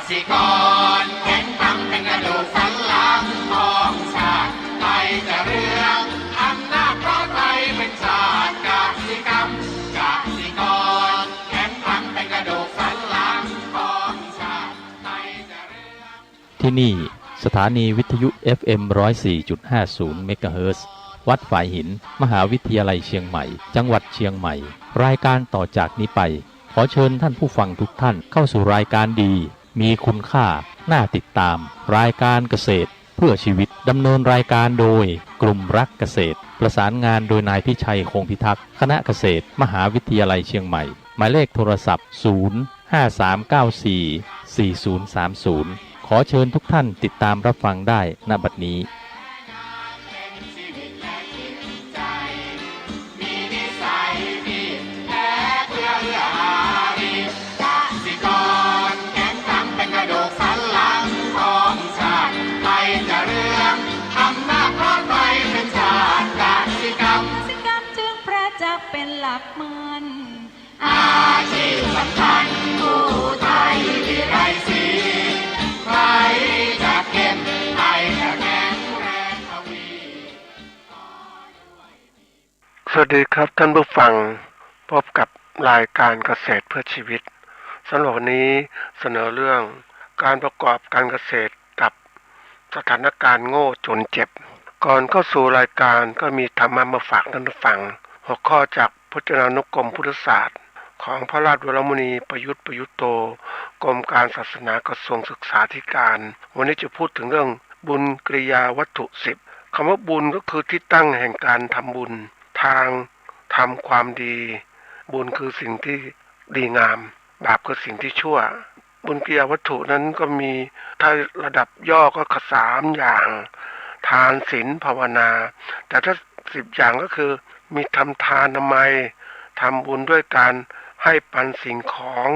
สิกรแข็งทำเป็นกระดูกสันหลังของชาติไทยจะเรืองอำนาจเพราะไทยเป็นชาติกสิกรรมกสิกรแข็งทำเป็นกระดูกสันหลังของชาติไทยจะเรืองที่นี่สถานีวิทยุ FM 104.50 เมกะเฮิรตซ์วัดฝายหินมหาวิทยาลัยเชียงใหม่จังหวัดเชียงใหม่รายการต่อจากนี้ไปขอเชิญท่านผู้ฟังทุกท่านเข้าสู่รายการดีมีคุณค่าน่าติดตามรายการเกษตรเพื่อชีวิตดำเนินรายการโดยกลุ่มรักเกษตรประสานงานโดยนายพิชัยคงพิทักษ์คณะเกษตรมหาวิทยาลัยเชียงใหม่หมายเลขโทรศัพท์053944030ขอเชิญทุกท่านติดตามรับฟังได้ณบัดนี้เป็นหลักมันอาชีพสำคัญผู้ไทยที่ไรสีใครจะเก็บไทยจะแข็งแรงทวีสวัสดีครับท่านผู้ฟังพบกับรายการเกษตรเพื่อชีวิตสำหรับวันนี้เสนอเรื่องการประกอบการเกษตรกับสถานการณ์โง่จนเจ็บก่อนเข้าสู่รายการก็มีธรรมะมาฝากท่านผู้ฟังหัวข้อจากพจนานุกรมพุทธศาสตร์ของพระราชวรมุนีประยุทธ์โตกรมการศาสนากระทรวงศึกษาธิการวันนี้จะพูดถึงเรื่องบุญกริยาวัตถุ10คำว่าบุญก็คือที่ตั้งแห่งการทำบุญทางทำความดีบุญคือสิ่งที่ดีงามบาปคือสิ่งที่ชั่วบุญกริยาวัตถุนั้นก็มีถ้าระดับย่อก็3อย่างทานศีลภาวนาแต่ถ้า10อย่างก็คือมีทำทานนามัยทำบุญด้วยการให้ปันสิ่งของ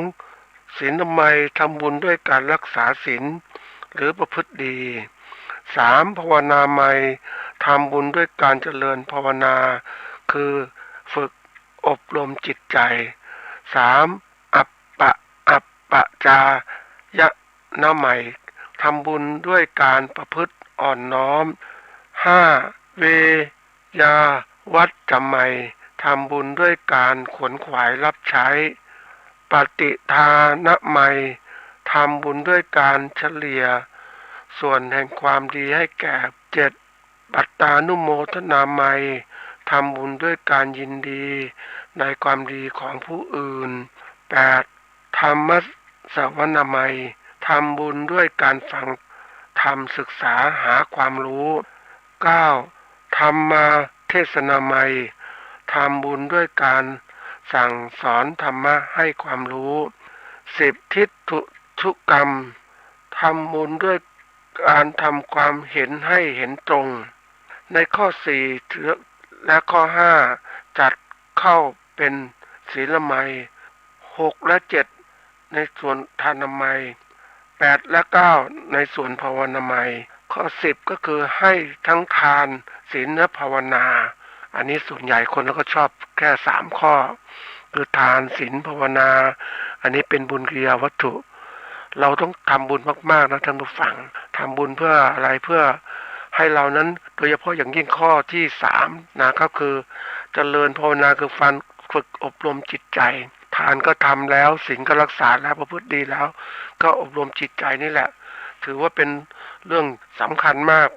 ศีลนามัยทำบุญด้วยการรักษาศีลหรือประพฤติดี3ภาวนาไมยทำบุญด้วยการเจริญภาวนาคือฝึกอบรมจิตใจ3อัปปะจายะนามัยทำบุญด้วยการประพฤติอ่อนน้อม5เวยาวัดจำไมทำบุญด้วยการขวนขวายรับใช้ปฏิทานะไมทำบุญด้วยการเฉลี่ยส่วนแห่งความดีให้แก่7ปัตตานุโมทนาไมทำบุญด้วยการยินดีในความดีของผู้อื่น8ธรรมสวนาไมทำบุญด้วยการฟังธรรมศึกษาหาความรู้9ธรรมาเทศนาไมยทำบุญด้วยการสั่งสอนธรรมะให้ความรู้10ทิฏฐุกรรมทำบุญด้วยการทำความเห็นให้เห็นตรงในข้อ4และข้อ5จัดเข้าเป็นศีลไมย6และ7ในส่วนทานไมย8และ9ในส่วนภาวนาไมยข้อ10ก็คือให้ทั้งทานศีลและภาวนาอันนี้ส่วนใหญ่คนแล้วก็ชอบแค่3ข้อคือทานศีลภาวนาอันนี้เป็นบุญกิริยาวัตถุเราต้องทำบุญมากๆนะท่านผู้ฟังทำบุญเพื่ออะไรเพื่อให้เรานั้นโดยเฉพาะอย่างยิ่งข้อที่3นะครับคือเจริญภาวนาคือฝึกอบรมจิตใจทานก็ทำแล้วศีลก็รักษาแล้วประพฤติดีแล้วก็อบรมจิตใจนี่แหละถือว่าเป็นเรื่องสำคัญมาก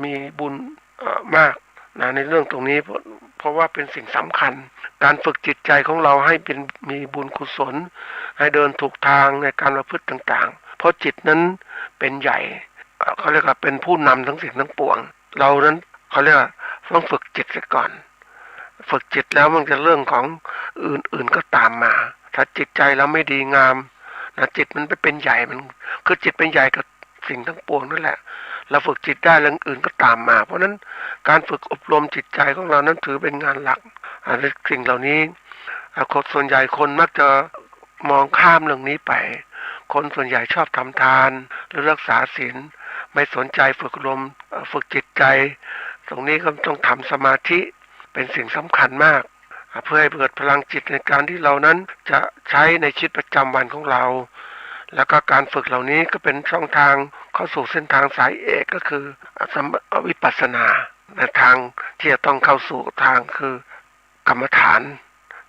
มีบุญมากนะในเรื่องตรงนี้เพราะว่าเป็นสิ่งสำคัญการฝึกจิตใจของเราให้เป็นมีบุญกุศลให้เดินถูกทางในการประพฤติต่างๆเพราะจิตนั้นเป็นใหญ่เขาเรียกว่าเป็นผู้นำทั้งสิ่งทั้งปวงเรานั้นเขาเรียกว่าต้องฝึกจิตซะก่อนฝึกจิตแล้วมันจะเรื่องของอื่นๆก็ตามมาถ้าจิตใจเราไม่ดีงามนะจิตมันไปเป็นใหญ่มันคือจิตเป็นใหญ่กับสิ่งทั้งปวงนั่นแหละเราฝึกจิตได้เรื่องอื่นก็ตามมาเพราะนั้นการฝึกอบรมจิตใจของเรานั้นถือเป็นงานหลักสิ่งเหล่านี้คนส่วนใหญ่คนมักจะมองข้ามเรื่องนี้ไปคนส่วนใหญ่ชอบทำทานหรือรักษาศีลไม่สนใจฝึกอบรมฝึกจิตใจตรงนี้ก็ต้องทำสมาธิเป็นสิ่งสำคัญมากเพื่อให้เกิดพลังจิตในการที่เรานั้นจะใช้ในชีวิตประจำวันของเรา แล้วก็การฝึกเหล่านี้ก็เป็นช่องทางเข้าสู่เส้นทางสายเอกก็คือวิปัสสนาในทางที่จะต้องเข้าสู่ทางคือกรรมฐาน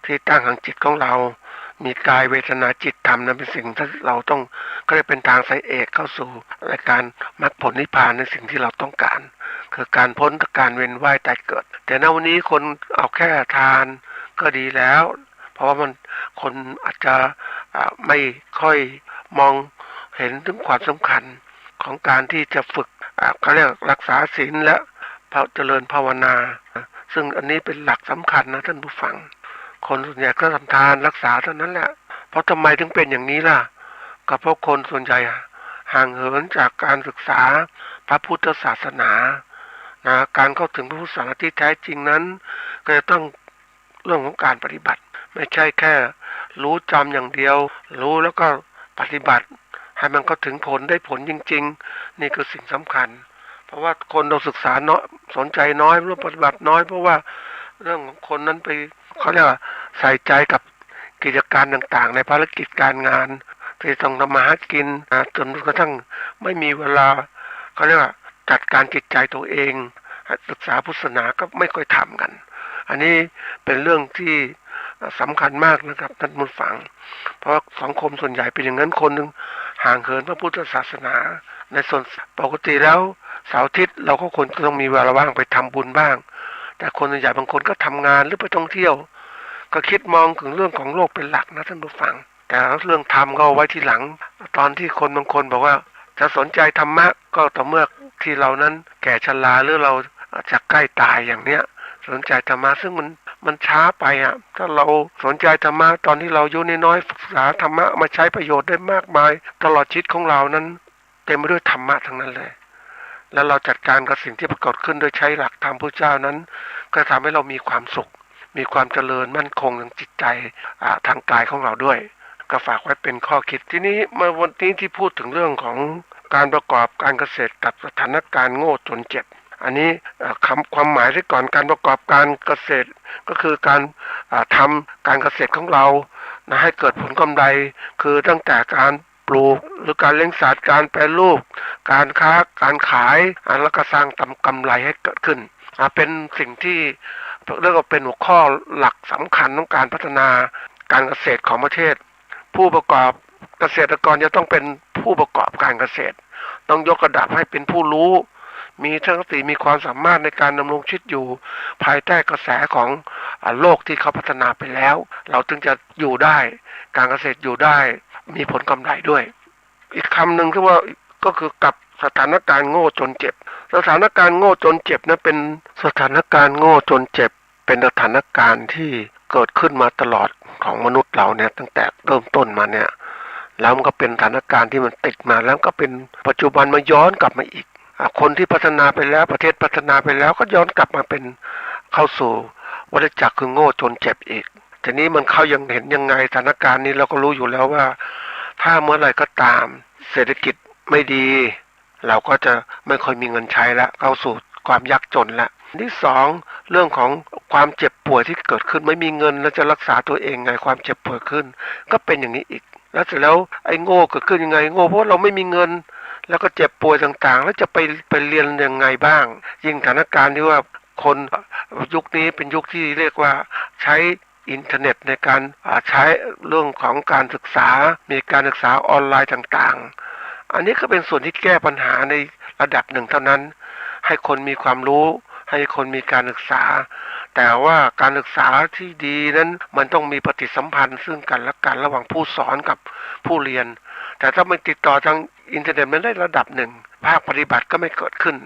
ที่ตั้งของจิตของเรามีกายเวทนาจิตธรรมนั้นเป็นสิ่งที่เราต้องก็เลยเป็นทางสายเอกเข้าสู่ในการมรรคผลนิพพานในสิ่งที่เราต้องการคือการพ้นจากการเวียนว่ายตายเกิดแต่ณวันนี้คนเอาแค่ทานก็ดีแล้วเพราะว่ามันคนอาจจะไม่ค่อยมองเห็นถึงความสำคัญของการที่จะฝึกเขาเรียกรักษาศีลและเจริญภาวนาซึ่งอันนี้เป็นหลักสำคัญนะท่านผู้ฟังคนส่วนใหญ่ก็ทำทานรักษาเท่านั้นแหละเพราะทำไมถึงเป็นอย่างนี้ล่ะก็เพราะคนส่วนใหญ่ห่างเหินจากการศึกษาพระพุทธศาสนาการเข้าถึงพระพุทธศาสนาที่แท้จริงนั้นก็จะต้องเรื่องของการปฏิบัติไม่ใช่แค่รู้จำอย่างเดียวรู้แล้วก็ปฏิบัติให้มันเข้าถึงผลได้ผลจริงๆนี่คือสิ่งสำคัญเพราะว่าคนเราศึกษาน้อยสนใจน้อยเรื่องปฏิบัติน้อยเพราะว่าเรื่องของคนนั้นไปเขาเรียกว่าใส่ใจกับกิจการต่างๆในภารกิจการงานที่ต้องทำมาหากินจนกระทั่งไม่มีเวลาเขาเรียกว่าจัดการจิตใจตัวเองศึกษาพุทธศาสนาก็ไม่ค่อยทำกันอันนี้เป็นเรื่องที่สำคัญมากนะครับท่านผู้ฟังเพราะสังคมส่วนใหญ่เป็นอย่างนั้นคนหนึ่งห่างเหินพระพุทธศาสนาในส่วนปกติแล้วเสาร์อาทิตย์เราก็ควรจะต้องมีเวลาว่างไปทำบุญบ้างแต่คนส่วนใหญ่บางคนก็ทำงานหรือไปท่องเที่ยวก็คิดมองถึงเรื่องของโลกเป็นหลักนะท่านผู้ฟังแต่เรื่องธรรมก็เอาไว้ทีหลังตอนที่คนบางคนบอกว่าจะสนใจธรรมะก็ต่อเมื่อที่เรานั้นแก่ชราหรือเราจะใกล้ตายอย่างเนี้ยสนใจธรรมะซึ่งมันช้าไปถ้าเราสนใจธรรมะตอนที่เราอายุน้อยๆศึกษาธรรมะมาใช้ประโยชน์ได้มากมายตลอดชีวิตของเรานั้นเต็มไปด้วยธรรมะทั้งนั้นเลยแล้วเราจัดการกับสิ่งที่ปรากฏขึ้นโดยใช้หลักธรรมพระเจ้านั้นก็ทำให้เรามีความสุขมีความเจริญมั่นคงทางจิตใจทางกายของเราด้วยก็ฝากไว้เป็นข้อคิดที่นี้มาวันนี้ที่พูดถึงเรื่องของการประกอบการเกษตรกับสถานการณ์โง่จนเจ็บอันนี้ความหมายที่ก่อนการประกอบการเกษตรก็คือการทำการเกษตรของเราให้เกิดผลกำไรคือตั้งแต่การปลูกหรือการเลี้ยงสัตว์การแปรรูปการค้าการขายแล้วก็สร้างกำไรให้เกิดขึ้นเป็นสิ่งที่เรียกว่าเป็นหัวข้อหลักสำคัญของการพัฒนาการเกษตรของประเทศผู้ประกอบเกษตรกรจะต้องเป็นผู้ประกอบการเกษตรต้องยกระดับให้เป็นผู้รู้มีทักษะมีความสามารถในการดำรงชีวิตอยู่ภายใต้กระแสของโลกที่เขาพัฒนาไปแล้วเราถึงจะอยู่ได้การเกษตรอยู่ได้มีผลกำไรด้วยอีกคำหนึ่งที่ว่าก็คือกับสถานการณ์โง่จนเจ็บสถานการณ์โง่จนเจ็บนั้นเป็นสถานการณ์โง่จนเจ็บเป็นสถานการณ์ที่เกิดขึ้นมาตลอดของมนุษย์เราเนี่ยตั้งแต่เริ่มต้นมาเนี่ยแล้วมันก็เป็นสถานการณ์ที่มันติดมาแล้วก็เป็นปัจจุบันมาย้อนกลับมาอีกคนที่พัฒนาไปแล้วประเทศพัฒนาไปแล้วก็ย้อนกลับมาเป็นเข้าสู่วัฏจักรคือโง่จนเจ็บอีกทีนี้มันเข้ายังเห็นยังไงสถานการณ์นี้เราก็รู้อยู่แล้วว่าถ้าเมื่อไหร่ก็ตามเศรษฐกิจไม่ดีเราก็จะไม่ค่อยมีเงินใช้แล้วเข้าสู่ความยากจนแล้วที่สองเรื่องของความเจ็บป่วยที่เกิดขึ้นไม่มีเงินแล้วจะรักษาตัวเองไงความเจ็บป่วยขึ้นก็เป็นอย่างนี้อีกแล้วเสร็จแล้วไอ้โง่เกิดขึ้นยังไงโง่เพราะเราไม่มีเงินแล้วก็เจ็บป่วยต่างๆแล้วจะไปเรียนยังไงบ้างยิ่งสถานการณ์ที่ว่าคนยุคนี้เป็นยุคที่เรียกว่าใช้อินเทอร์เน็ตในการใช้เรื่องของการศึกษามีการศึกษาออนไลน์ต่างๆอันนี้ก็เป็นส่วนที่แก้ปัญหาในระดับหนึ่งเท่านั้นให้คนมีความรู้ให้คนมีการศึกษาแต่ว่าการศึกษาที่ดีนั้นมันต้องมีปฏิสัมพันธ์ซึ่งกันและกันระหว่างผู้สอนกับผู้เรียนแต่ถ้ามันติดต่อทางอินเทอร์เน็ตมันได้ระดับหนึ่งภาคปฏิบัติก็ไม่เกิดขึ้น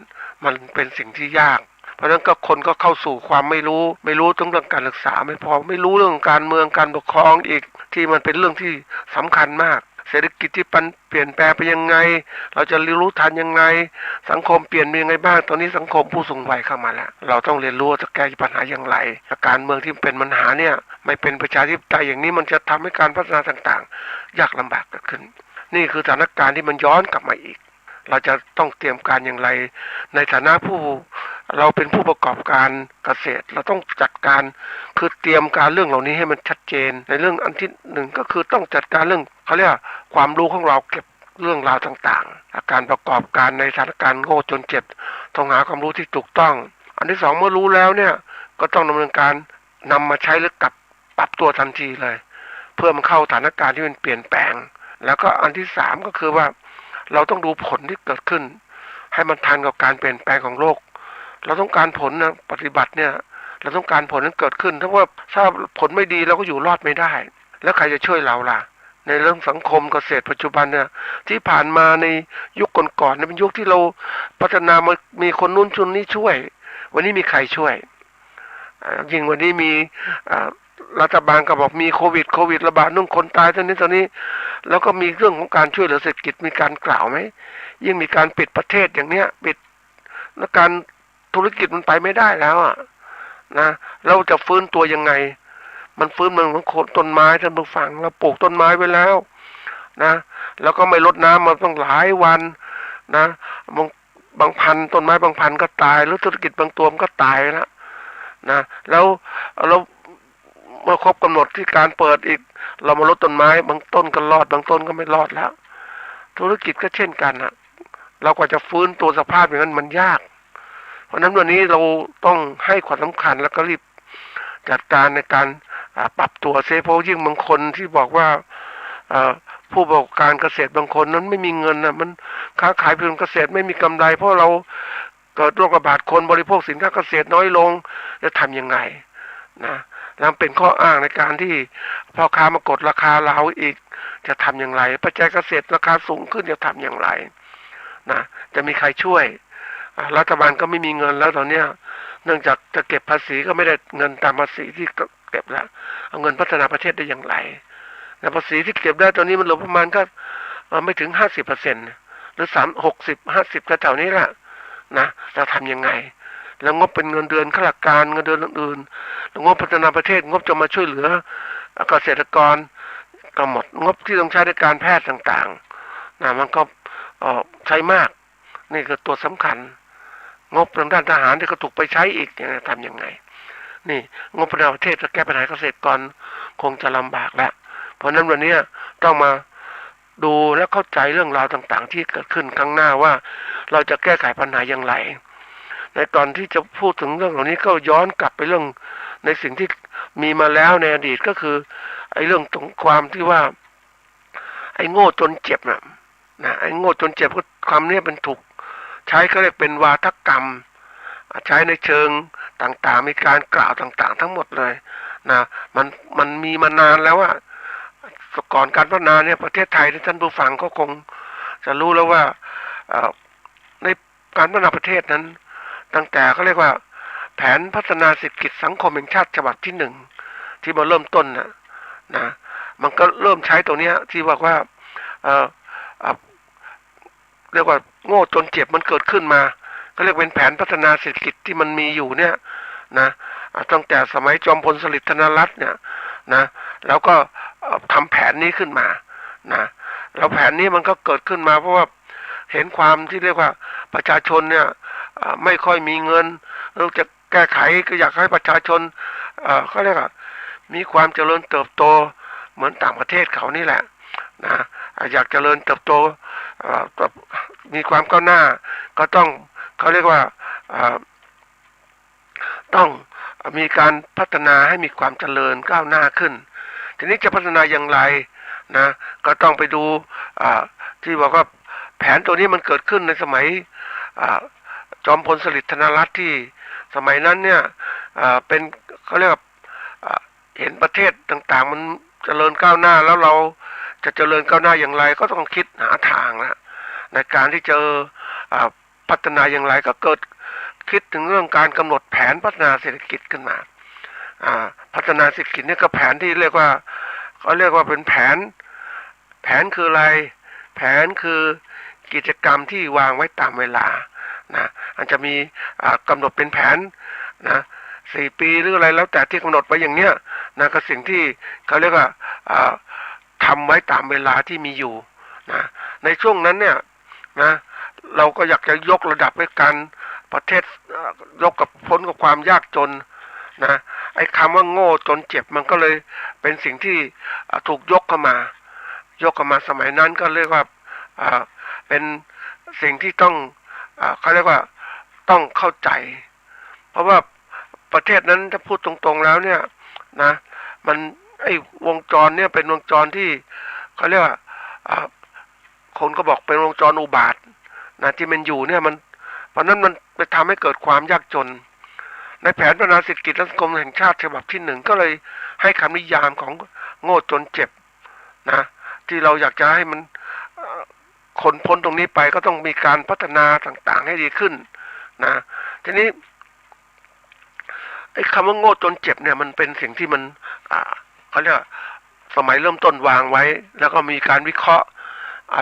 มันเป็นสิ่งที่ยากเพราะฉะนั้นก็คนก็เข้าสู่ความไม่รู้ทั้งเรื่องการศึกษาไม่พอไม่รู้เรื่องการเมืองการปกครองอีกที่มันเป็นเรื่องที่สำคัญมากเศรษฐกิจที่เปลี่ยนแปลงไปยังไงเราจะรู้ทันยังไงสังคมเปลี่ยนไปยังไงบ้างตอนนี้สังคมผู้สูงวัยเข้ามาแล้วเราต้องเรียนรู้จะแก้ปัญหาอย่างไรการเมืองที่เป็นปัญหาเนี่ยไม่เป็นประชาธิปไตยอย่างนี้มันจะทำให้การพัฒนาต่างๆยากลำบากเกิดขึ้นนี่คือสถานการณ์ที่มันย้อนกลับมาอีกเราจะต้องเตรียมการอย่างไรในฐานะผู้ เราเป็นผู้ประกอบการเกษตรเราต้องจัดการคือเตรียมการเรื่องเหล่านี้ให้มันชัดเจนในเรื่องอันที่หนึ่งก็คือต้องจัดการเรื่องเขาเรียกความรู้ของเราเก็บเรื่องราวต่างๆการประกอบการในสถานการณ์โง่จนเจ็บต้องหาความรู้ที่ถูกต้องอันที่สองเมื่อรู้แล้วเนี่ยก็ต้องดำเนินการนำมาใช้หรือปรับตัวทันทีเลยเพื่อมันเข้าสถานการณ์ที่มันเปลี่ยนแปลงแล้วก็อันที่สามก็คือว่าเราต้องดูผลที่เกิดขึ้นให้มันทันกับการเปลี่ยนแปลงของโลกเราต้องการผลนะปฏิบัติเนี่ยเราต้องการผลนั้นเกิดขึ้นถ้าผลไม่ดีเราก็อยู่รอดไม่ได้แล้วใครจะช่วยเราล่ะในเรื่องสังคมเกษตรปัจจุบันเนี่ยที่ผ่านมาในยุคก่อนๆเนี่ยเป็นยุคที่เราพัฒนามามีคนนู้นชุนนี้ช่วยวันนี้มีใครช่วยยิ่งวันนี้มีรัฐบาลก็บอกมีโควิดระบาดนู่นคนตายตอนนี้แล้วก็มีเรื่องของการช่วยเหลือเศรษฐกิจมีการกล่าวไหมยิ่งมีการปิดประเทศอย่างเนี้ยปิดแล้วการธุรกิจมันไปไม่ได้แล้วอ่ะนะเราจะฟื้นตัวยังไงมันฟื้นเหมือนของต้นไม้ท่านผู้ฟังเราปลูกต้นไม้ไว้แล้วนะแล้วก็ไม่รดน้ำมาต้องหลายวันนะบางพันต้นไม้บางพันก็ตายหรือธุรกิจบางตัวมันก็ตายแล้วนะแล้วเราเมื่อครบกำหนดที่การเปิดอีกเรามาลดต้นไม้บางต้นก็รอดบางต้นก็ไม่รอดแล้วธุรกิจก็เช่นกันนะเราก็จะฟื้นตัวสภาพอย่างนั้นมันยากเพราะนั้นวันนี้เราต้องให้ความสำคัญแล้วก็รีบจัดการในการปรับตัวเสียเพราะยิ่งบางคนที่บอกว่าผู้ประกอบการเกษตรบางคนนั้นไม่มีเงินนะมันค้าขายเพียงเกษตรไม่มีกำไรเพราะเราเกิดโรคระบาดคนบริโภคสินค้าเกษตรน้อยลงจะทำยังไงนะแล้วเป็นข้ออ้างในการที่พ่อค้ามากดราคาเราอีกจะทำอย่างไรปัจจัยเกษตรราคาสูงขึ้นจะทำอย่างไรนะจะมีใครช่วยรัฐบาลก็ไม่มีเงินแล้วตอนเนี้ยเนื่องจากจะเก็บภาษีก็ไม่ได้เงินตามภาษีที่เก็บแล้วเอาเงินพัฒนาประเทศได้อย่างไรแต่ภาษีที่เก็บได้ตอนนี้มันเหลือประมาณก็ไม่ถึง 50% หรือ60-50ก็แถวนี้แหละนะจะทำยังไงแล้วงบเป็นเงินเดือนข้าราชการเงินเดือนอื่นๆแล้วงบพัฒนาประเทศงบจะมาช่วยเหลือเกษตรกรก็หมดงบที่ต้องใช้ในการแพทย์ต่างๆนะมันก็ใช้มากนี่คือตัวสำคัญงบทางด้านทหารที่ก็ถูกไปใช้อีกเนี่ยทำยังไงนี่งบพัฒนาประเทศจะแก้ปัญหาเกษตรกรคงจะลำบากแล้วเพราะนั้นวันนี้ต้องมาดูและเข้าใจเรื่องราวต่างๆที่เกิดขึ้นข้างหน้าว่าเราจะแก้ไขปัญหาอย่างไรในตอนที่จะพูดถึงเรื่องเหล่านี้ก็ย้อนกลับไปเรื่องในสิ่งที่มีมาแล้วในอดีตก็คือไอ้เรื่องตรงความที่ว่าไอ้โง่จนเจ็บนะไอ้โง่จนเจ็บก็คำนี้เป็นถูกใช้เขาเรียกเป็นวาทกรรมใช้ในเชิงต่างๆมีการกล่าวต่างๆทั้งหมดเลยนะมันมีมานานแล้วว่าก่อนการพัฒนาเนี่ยประเทศไทยที่ท่านผู้ฟังก็คงจะรู้แล้วว่าในการพัฒนาประเทศนั้นตั้งแต่เขาเรียกว่าแผนพัฒนาเศรษฐกิจสังคมแห่งชาติฉบับที่1ที่มาเริ่มต้นนะมันก็เริ่มใช้ตรงนี้ที่บอกว่าเรียกว่าโง่จนเจ็บมันเกิดขึ้นมาก็เรียกเป็นแผนพัฒนาเศรษฐกิจที่มันมีอยู่เนี่ยนะตั้งแต่สมัยจอมพลสฤษดิ์ธนรัตน์เนี่ยนะแล้วก็ทำแผนนี้ขึ้นมานะแล้วแผนนี้มันก็เกิดขึ้นมาเพราะว่าเห็นความที่เรียกว่าประชาชนเนี่ยไม่ค่อยมีเงินเราจะแก้ไขก็อยากให้ประชาชนเขาเรียกว่ามีความเจริญเติบโตเหมือนต่างประเทศเขานี่แหละนะอยากเจริญเติบโตมีความก้าวหน้าก็ต้องเขาเรียกว่าต้องมีการพัฒนาให้มีความเจริญก้าวหน้าขึ้นทีนี้จะพัฒนาอย่างไรนะก็ต้องไปดูที่บอกว่าแผนตัวนี้มันเกิดขึ้นในสมัยจอมพลสฤษดิ์ธนรัตน์ที่สมัยนั้นเนี่ยเป็นเขาเรียกว่าเห็นประเทศต่างๆมันเจริญก้าวหน้าแล้วเราจะเจริญก้าวหน้าอย่างไรก็ต้องคิดหาทางนะในการที่จะพัฒนาอย่างไรก็เกิดคิดถึงเรื่องการกำหนดแผนพัฒนาเศรษฐกิจขึ้นมาพัฒนาเศรษฐกิจนี่ก็แผนที่เรียกว่าเขาเรียกว่าเป็นแผนคืออะไรแผนคือกิจกรรมที่วางไว้ตามเวลานะอาจจะมีกำหนดเป็นแผนนะ4 ปีหรืออะไรแล้วแต่ที่กำหนดไว้อย่างเนี้ยนะก็สิ่งที่เขาเรียกว่าทำไว้ตามเวลาที่มีอยู่นะในช่วงนั้นเนี่ยนะเราก็อยากจะยกระดับในการ ประเทศยกกับพ้นกับความยากจนนะไอ้คำว่าโง่จนเจ็บมันก็เลยเป็นสิ่งที่ถูกยกเข้ามาสมัยนั้นก็เรียกว่าเป็นสิ่งที่ต้องเขาเรียกว่าต้องเข้าใจ เพราะว่าประเทศนั้นถ้าพูดตรงๆแล้วเนี่ยนะมันไอ้วงจรเนี่ยเป็นวงจรที่เขาเรียกว่าคนก็บอกเป็นวงจรอุบาทนะที่มันอยู่เนี่ยมันเพราะนั้นมันไปทำให้เกิดความยากจนในแผนพัฒนาเศรษฐกิจและสังคมแห่งชาติฉบับที่1ก็เลยให้คำนิยามของโง่จนเจ็บนะที่เราอยากจะให้มันคนพ้นตรงนี้ไปก็ต้องมีการพัฒนาต่างๆให้ดีขึ้นนะทีนี้ไอ้คำว่าโง่จนเจ็บเนี่ยมันเป็นสิ่งที่มันเขาเรียกสมัยเริ่มต้นวางไว้แล้วก็มีการวิเคราะห์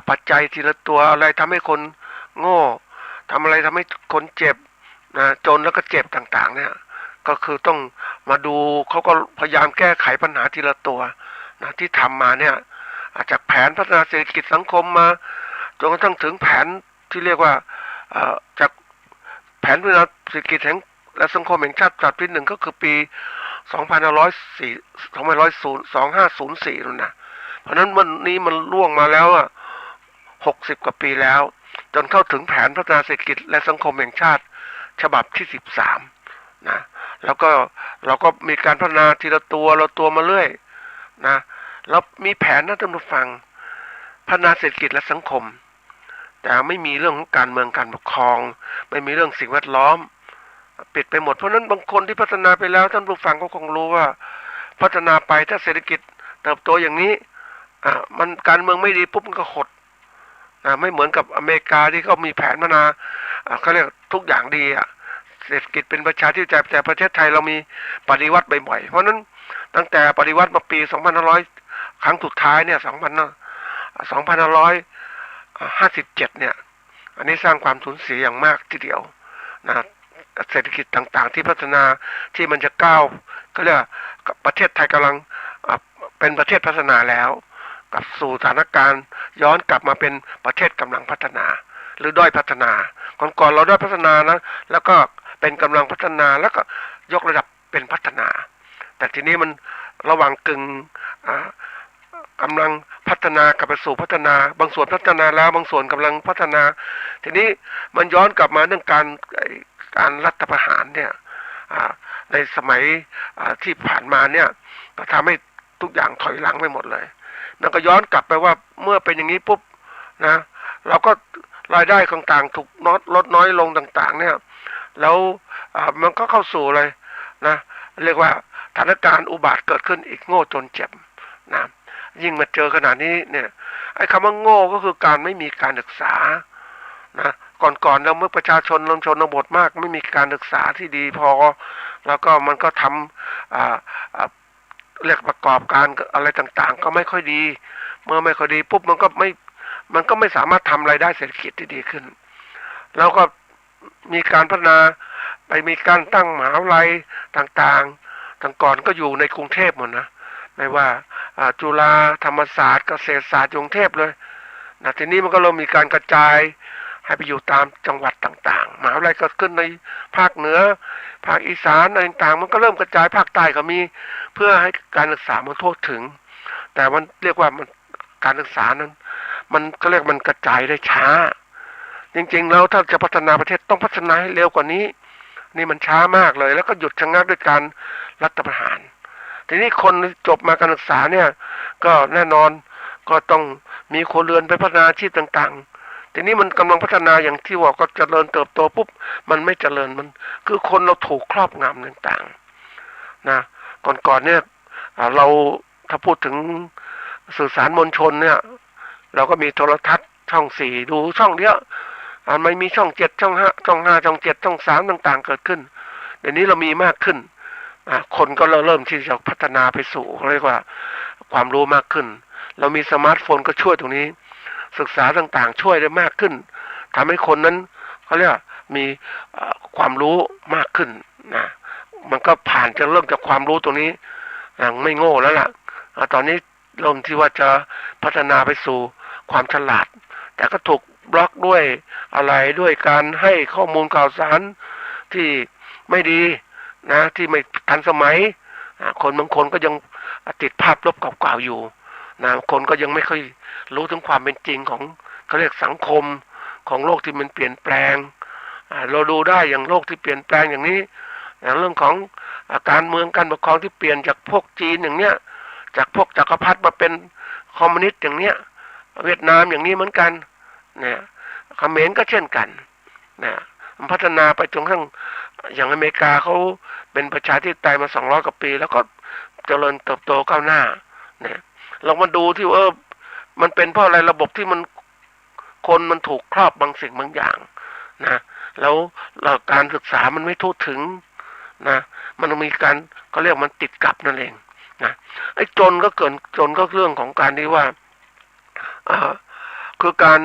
ปัจจัยทีละตัวอะไรทำให้คนโง่ทำอะไรทำให้คนเจ็บนะจนแล้วก็เจ็บต่างๆเนี่ยก็คือต้องมาดูเขาก็พยายามแก้ไขปัญหาทีละตัวนะที่ทำมาเนี่ยจากแผนพัฒนาเศรษฐกิจสังคมมาจนกระทั่งถึงแผนที่เรียกว่าจากแผนพัฒนาเศรษฐกิจและสังคมแห่งชาติฉบับที่1ก็คือปี2504นั่นนะเพราะนั้นวันนี้มันล่วงมาแล้ว60 กว่าปีแล้วจนเข้าถึงแผนพัฒนาเศรษฐกิจและสังคมแห่งชาติฉบับที่13นะแล้วก็เราก็มีการพัฒนาทีละตัวมาเรื่อยนะแล้วมีแผนนะท่านผู้ฟังพัฒนาเศรษฐกิจและสังคมแต่ไม่มีเรื่องของการเมืองการปกครองไม่มีเรื่องสิ่งแวดล้อมปิดไปหมดเพราะนั้นบางคนที่พัฒนาไปแล้วท่านผู้ฟังก็คงรู้ว่าพัฒนาไปถ้าเศรษฐกิจเติบโตอย่างนี้มันการเมืองไม่ดีปุ๊บมันก็หดไม่เหมือนกับอเมริกาที่เขามีแผนพัฒนาเขาเรียกทุกอย่างดีเศรษฐกิจเป็นประชาธิปไตยแต่ประเทศไทยเรามีปฏิวัติบ่อยๆเพราะนั้นตั้งแต่ปฏิวัติมาปี2500ครั้งสุดท้ายเนี่ย2557เนี่ยอันนี้สร้างความสูญเสียอย่างมากทีเดียวนะเศรษฐกิจต่างๆที่พัฒนาที่มันจะก้าวก็เรียกประเทศไทยกำลังเป็นประเทศพัฒนาแล้วกับสู่สถานการณ์ย้อนกลับมาเป็นประเทศกำลังพัฒนาหรือด้อยพัฒนาก่อนเราด้อยพัฒนานะแล้วก็เป็นกำลังพัฒนาแล้วก็ยกระดับเป็นพัฒนาแต่ทีนี้มันระหว่างกึ่งกำลังพัฒนากลับไปสู่พัฒนาบางส่วนพัฒนาแล้วบางส่วนกำลังพัฒนาทีนี้มันย้อนกลับมาเรื่องการรัฐประหารเนี่ยในสมัยที่ผ่านมาเนี่ยก็ทำให้ทุกอย่างถอยหลังไปหมดเลยนั่นก็ย้อนกลับไปว่าเมื่อเป็นอย่างนี้ปุ๊บนะเราก็รายได้ต่างๆถูกลดน้อยลงต่างๆเนี่ยแล้วมันก็เข้าสู่เลยนะเรียกว่าสถานการณ์อุบาทเกิดขึ้นอีกโง่จนเจ็บนะยิ่งมาเจอขนาดนี้เนี่ยไอ้คำว่าโง่ก็คือการไม่มีการศึกษานะก่อนเราเมื่อประชาชนชนบทมากไม่มีการศึกษาที่ดีพอแล้วก็มันก็ทำเรียกประกอบการอะไรต่างๆก็ไม่ค่อยดีเมื่อไม่ค่อยดีปุ๊บมันก็ไม่สามารถทำรายได้เศรษฐกิจที่ดีขึ้นแล้วก็มีการพัฒนาไปมีการตั้งมหาวิทยาลัยต่างๆตั้งก่อนก็อยู่ในกรุงเทพหมดนะไม่ว่าจุฬาธรรมศาสตร์เกษตรศาสตร์กรุงเทพเลยนะทีนี้มันก็เริ่มมีการกระจายให้ไปอยู่ตามจังหวัดต่างๆมหาวิทยาลัยก็ขึ้นในภาคเหนือภาคอีสานอะไรต่างๆมันก็เริ่มกระจายภาคใต้ก็มีเพื่อให้การศึกษามันทั่วถึงแต่มันเรียกว่ามันการศึกษานั้นมันก็เรียกมันกระจายได้ช้าจริงๆแล้วถ้าจะพัฒนาประเทศต้องพัฒนาให้เร็วกว่านี้นี่มันช้ามากเลยแล้วก็หยุดชะงักด้วยการรัฐประหารทีนี้คนจบมาการศึกษาเนี่ยก็แน่นอนก็ต้องมีครัวเรือนไปพัฒนาอาชีพต่างๆทีนี้มันกำลังพัฒนาอย่างที่ว่าก็เจริญเติบโตปุ๊บมันไม่เจริญมันคือคนเราถูกครอบงำต่างๆนะก่อนเนี่ยเราถ้าพูดถึงสื่อสารมวลชนเนี่ยเราก็มีโทรทัศน์ช่อง4ดูช่องเดียวไม่มีช่อง7ช่อง5ช่อง7ช่อง3ต่างๆเกิดขึ้นเดี๋ยวนี้เรามีมากขึ้นคนก็เริ่มที่จะพัฒนาไปสู่เรียกว่าความรู้มากขึ้นเรามีสมาร์ทโฟนก็ช่วยตรงนี้ศึกษาต่างๆช่วยได้มากขึ้นทำให้คนนั้นเขาเรียกมีความรู้มากขึ้นนะมันก็ผ่านจะเริ่มจากความรู้ตรงนี้ไม่โง่แล้วล่ะตอนนี้เริ่มที่ว่าจะพัฒนาไปสู่ความฉลาดแต่ก็ถูก บล็อกด้วยอะไรด้วยการให้ข้อมูลข่าวสารที่ไม่ดีนะที่ไม่ทันสมัยคนบางคนก็ยังติดภาพลบเก่าๆอยู่นะคนก็ยังไม่ค่อยรู้ถึงความเป็นจริงของเขาเรียกสังคมของโลกที่มันเปลี่ยนแปลงเราดูได้อย่างโลกที่เปลี่ยนแปลงอย่างนี้อย่างเรื่องของการเมืองการปกครองที่เปลี่ยนจากพวกจีนอย่างเนี้ยจากพวกจักรพรรดิมาเป็นคอมมิวนิสต์อย่างเนี้ยเวียดนามอย่างนี้เหมือนกันเนี่ยเขมรก็เช่นกันนะมันพัฒนาไปจนกระทั่งอย่างอเมริกาเขาเป็นประชาธิปไตยมา200 กว่าปีแล้วก็เจริญเติบโตก้าวหน้าเนี่ยเรามาดูที่มันเป็นเพราะอะไรระบบที่คนมันถูกครอบบางสิ่งบางอย่างนะแล้วการศึกษามันไม่ทั่วถึงนะมันมีการเขาเรียกมันติดกับนั่นเองนะไอ้จนก็เรื่องของการที่ว่าคือการ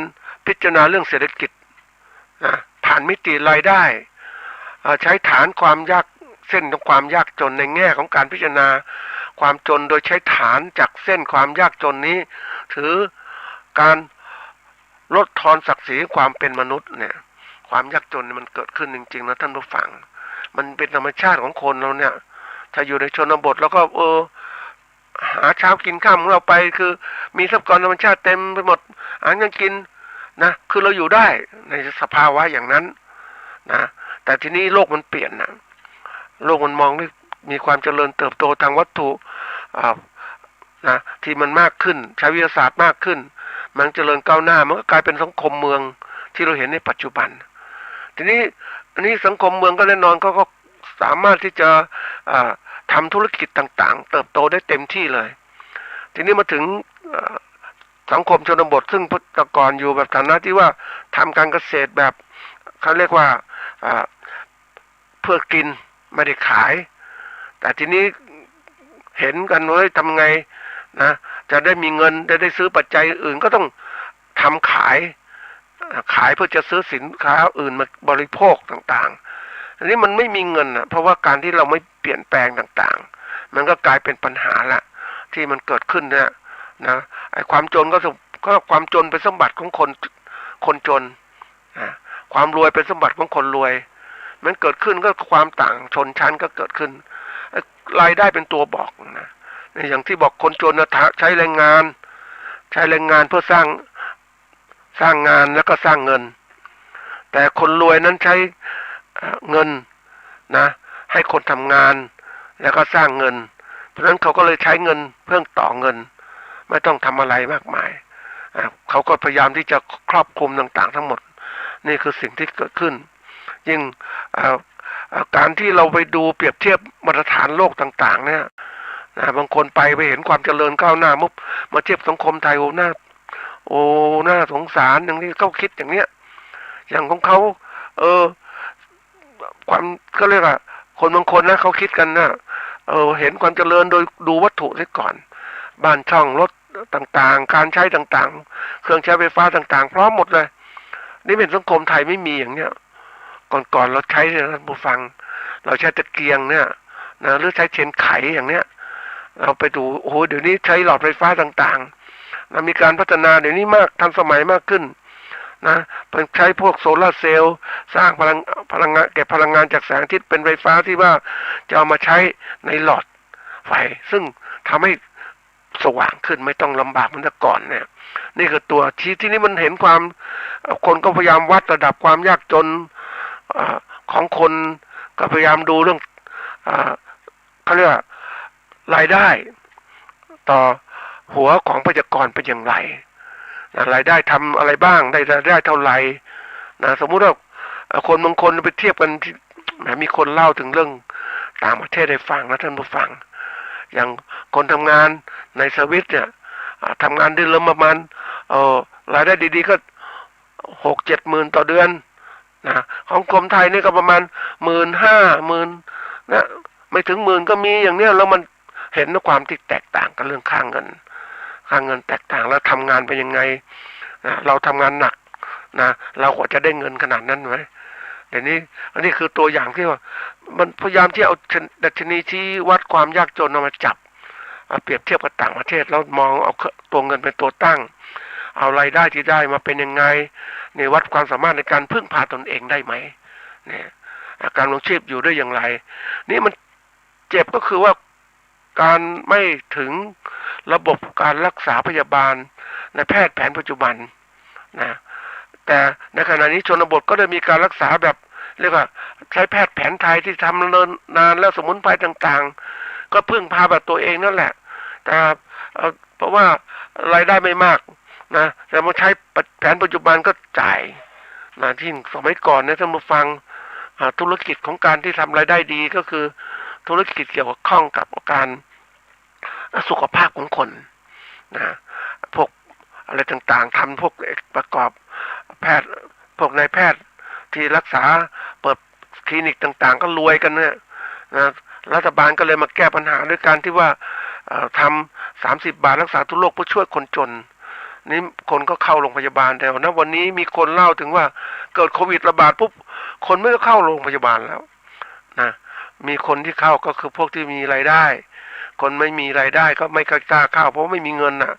พิจารณาเรื่องเศรษฐกิจนะผ่านมิติรายได้ใช้ฐานความยากเส้นของความยากจนในแง่ของการพิจารณาความจนโดยใช้ฐานจากเส้นความยากจนนี้ถือการลดทอนศักดิ์ศรีความเป็นมนุษย์เนี่ยความยากจนมันเกิดขึ้นจริงๆนะท่านผู้ฟังมันเป็นธรรมชาติของคนเราเนี่ยถ้าอยู่ในชนบทแล้วก็หาเช้ากินข้ามของเราไปคือมีทรัพยากรธรรมชาติเต็มไปหมดหาเงินกินนะคือเราอยู่ได้ในสภาวะอย่างนั้นนะแต่ทีนี้โลกมันเปลี่ยนนะโลกมันมองได้มีความเจริญเติบโตทางวัตถุนะที่มันมากขึ้นใช้วิทยาศาสตร์มากขึ้นมันเจริญก้าวหน้ามันก็กลายเป็นสังคมเมืองที่เราเห็นในปัจจุบันทีนี้อันนี้สังคมเมืองก็แน่นอนก็สามารถที่จะทำธุรกิจต่างๆเติบโตได้เต็มที่เลยทีนี้มาถึงสังคมชนบทซึ่งแต่ก่อนอยู่แบบฐานะที่ว่าทำการเกษตรแบบเขาเรียกว่าเพื่อกินไม่ได้ขายแต่ทีนี้เห็นกันว่าทำไงนะจะได้มีเงินได้ซื้อปัจจัยอื่นก็ต้องทำขายเพื่อจะซื้อสินค้าอื่นมาบริโภคต่างๆอันนี้มันไม่มีเงินนะเพราะว่าการที่เราไม่เปลี่ยนแปลงต่างๆมันก็กลายเป็นปัญหาละที่มันเกิดขึ้นเนี่ยนะไอ้ความจนก็ความจนเป็นสมบัติของคนจนความรวยเป็นสมบัติของคนรวยมันเกิดขึ้นก็ความต่างชนชั้นก็เกิดขึ้นรายได้เป็นตัวบอกนะอย่างที่บอกคนจนนะใช้แรงงานเพื่อสร้างงานแล้วก็สร้างเงินแต่คนรวยนั้นใช้เงินนะให้คนทำงานแล้วก็สร้างเงินเพราะฉะนั้นเขาก็เลยใช้เงินเพื่อต่อเงินไม่ต้องทำอะไรมากมายเขาก็พยายามที่จะครอบคลุมต่างๆทั้งหมดนี่คือสิ่งที่เกิดขึ้นยิ่งการที่เราไปดูเปรียบเทียบมาตรฐานโลกต่างๆเนี่ยบางคนไปเห็นความเจริญก้าวหน้ามุบมาเทียบสังคมไทยน่าสงสารอย่างที่เขาคิดอย่างเนี้ยอย่างของเขาความก็เรียกว่าคนบางคนนะเขาคิดกันนะเห็นความเจริญโดยดูวัตถุซะก่อนบ้านช่องรถต่างๆการใช้ต่างๆเครื่องใช้ไฟฟ้าต่างๆพร้อมหมดเลยนี่เป็นสังคมไทยไม่มีอย่างเนี้ยก่อนเราใช้เนี่ยท่านผู้ฟังเราใช้ตะเกียงเนี่ยนะหรือใช้เชนไขอย่างเนี้ยเราไปดูโอ้โหเดี๋ยวนี้ใช้หลอดไฟฟ้าต่างๆนะมีการพัฒนาเดี๋ยวนี้มากทันสมัยมากขึ้นนะใช้พวกโซลาร์เซลล์สร้างพลังงานเก็บพลังงานจากแสงอาทิตย์เป็นไฟฟ้าที่ว่าจะเอามาใช้ในหลอดไฟซึ่งทำให้สว่างขึ้นไม่ต้องลำบากเหมือนแต่ก่อนเนี่ยนี่คือตัวชี้ที่นี้มันเห็นความคนก็พยายามวัดระดับความยากจนของคนก็พยายามดูเรื่องเขาเรียกว่ารายได้ต่อหัวของประชากรเป็นอย่างไรรายได้ทำอะไรบ้างได้รายได้เท่าไหร่นะสมมุติว่าคนบางคนไปเทียบกันมีคนเล่าถึงเรื่องต่างประเทศให้ฟังนะท่านผู้ฟังอย่างคนทำงานในสวิตเนี่ยทำงานเดือนละประมาณรายได้ดีๆก็6-7 หมื่นต่อเดือนนะของกรมไทยนี่ก็ประมาณ15,000นะไม่ถึงหมื่นก็มีอย่างเนี้ยแล้วมันเห็นความที่แตกต่างกันเรื่องค่าเงินแตกต่างแล้วทำงานเป็นยังไงนะเราทำงานหนักนะเรากว่าจะได้เงินขนาดนั้นไหมเดี๋ยวนี้อันนี้คือตัวอย่างที่ว่ามันพยายามที่เอาดัชนีชี้วัดความยากจนเอามาจับเปรียบเทียบกับต่างประเทศแล้วมองเอาตัวเงินเป็นตัวตั้ง เอารายได้ที่ได้มาเป็นยังไงเนี่ยวัดความสามารถในการพึ่งพาตนเองได้ไหมเนี่ยการลงชีพอยู่ได้อย่างไรนี่มันเจ็บก็คือว่าการไม่ถึงระบบการรักษาพยาบาลในแพทย์แผนปัจจุบันนะแต่ในขณะนี้ชนบทก็ได้มีการรักษาแบบเรียกว่าใช้แพทย์แผนไทยที่ทำนานแล้วสมุนไพรต่างๆก็พึ่งพาแบบตัวเองนั่นแหละแต่เพราะว่ารายได้ไม่มากนะแต่มาใช้แผนปัจจุบันก็จ่ายนะที่สมัยก่อนเนี่ยถ้ามาฟังธุรกิจของการที่ทำรายได้ดีก็คือธุรกิจเกี่ยวกับข้องกับการสุขภาพของคนนะพวกอะไรต่างๆทำพวกประกอบแพทย์พวกนายแพทย์ที่รักษาเปิดคลินิกต่างๆก็รวยกันเนี่ยนะรัฐบาลก็เลยมาแก้ปัญหาด้วยการที่ว่าทำ30 บาทรักษาทุกโรคเพื่อช่วยคนจนนี่คนก็เข้าโรงพยาบาลแต่นะวันนี้มีคนเล่าถึงว่าเกิดโควิดระบาดปุ๊บคนไม่ก็เข้าโรงพยาบาลแล้วนะมีคนที่เข้าก็คือพวกที่มีรายได้คนไม่มีรายได้ก็ไม่กล้าเข้าเพราะไม่มีเงินนะ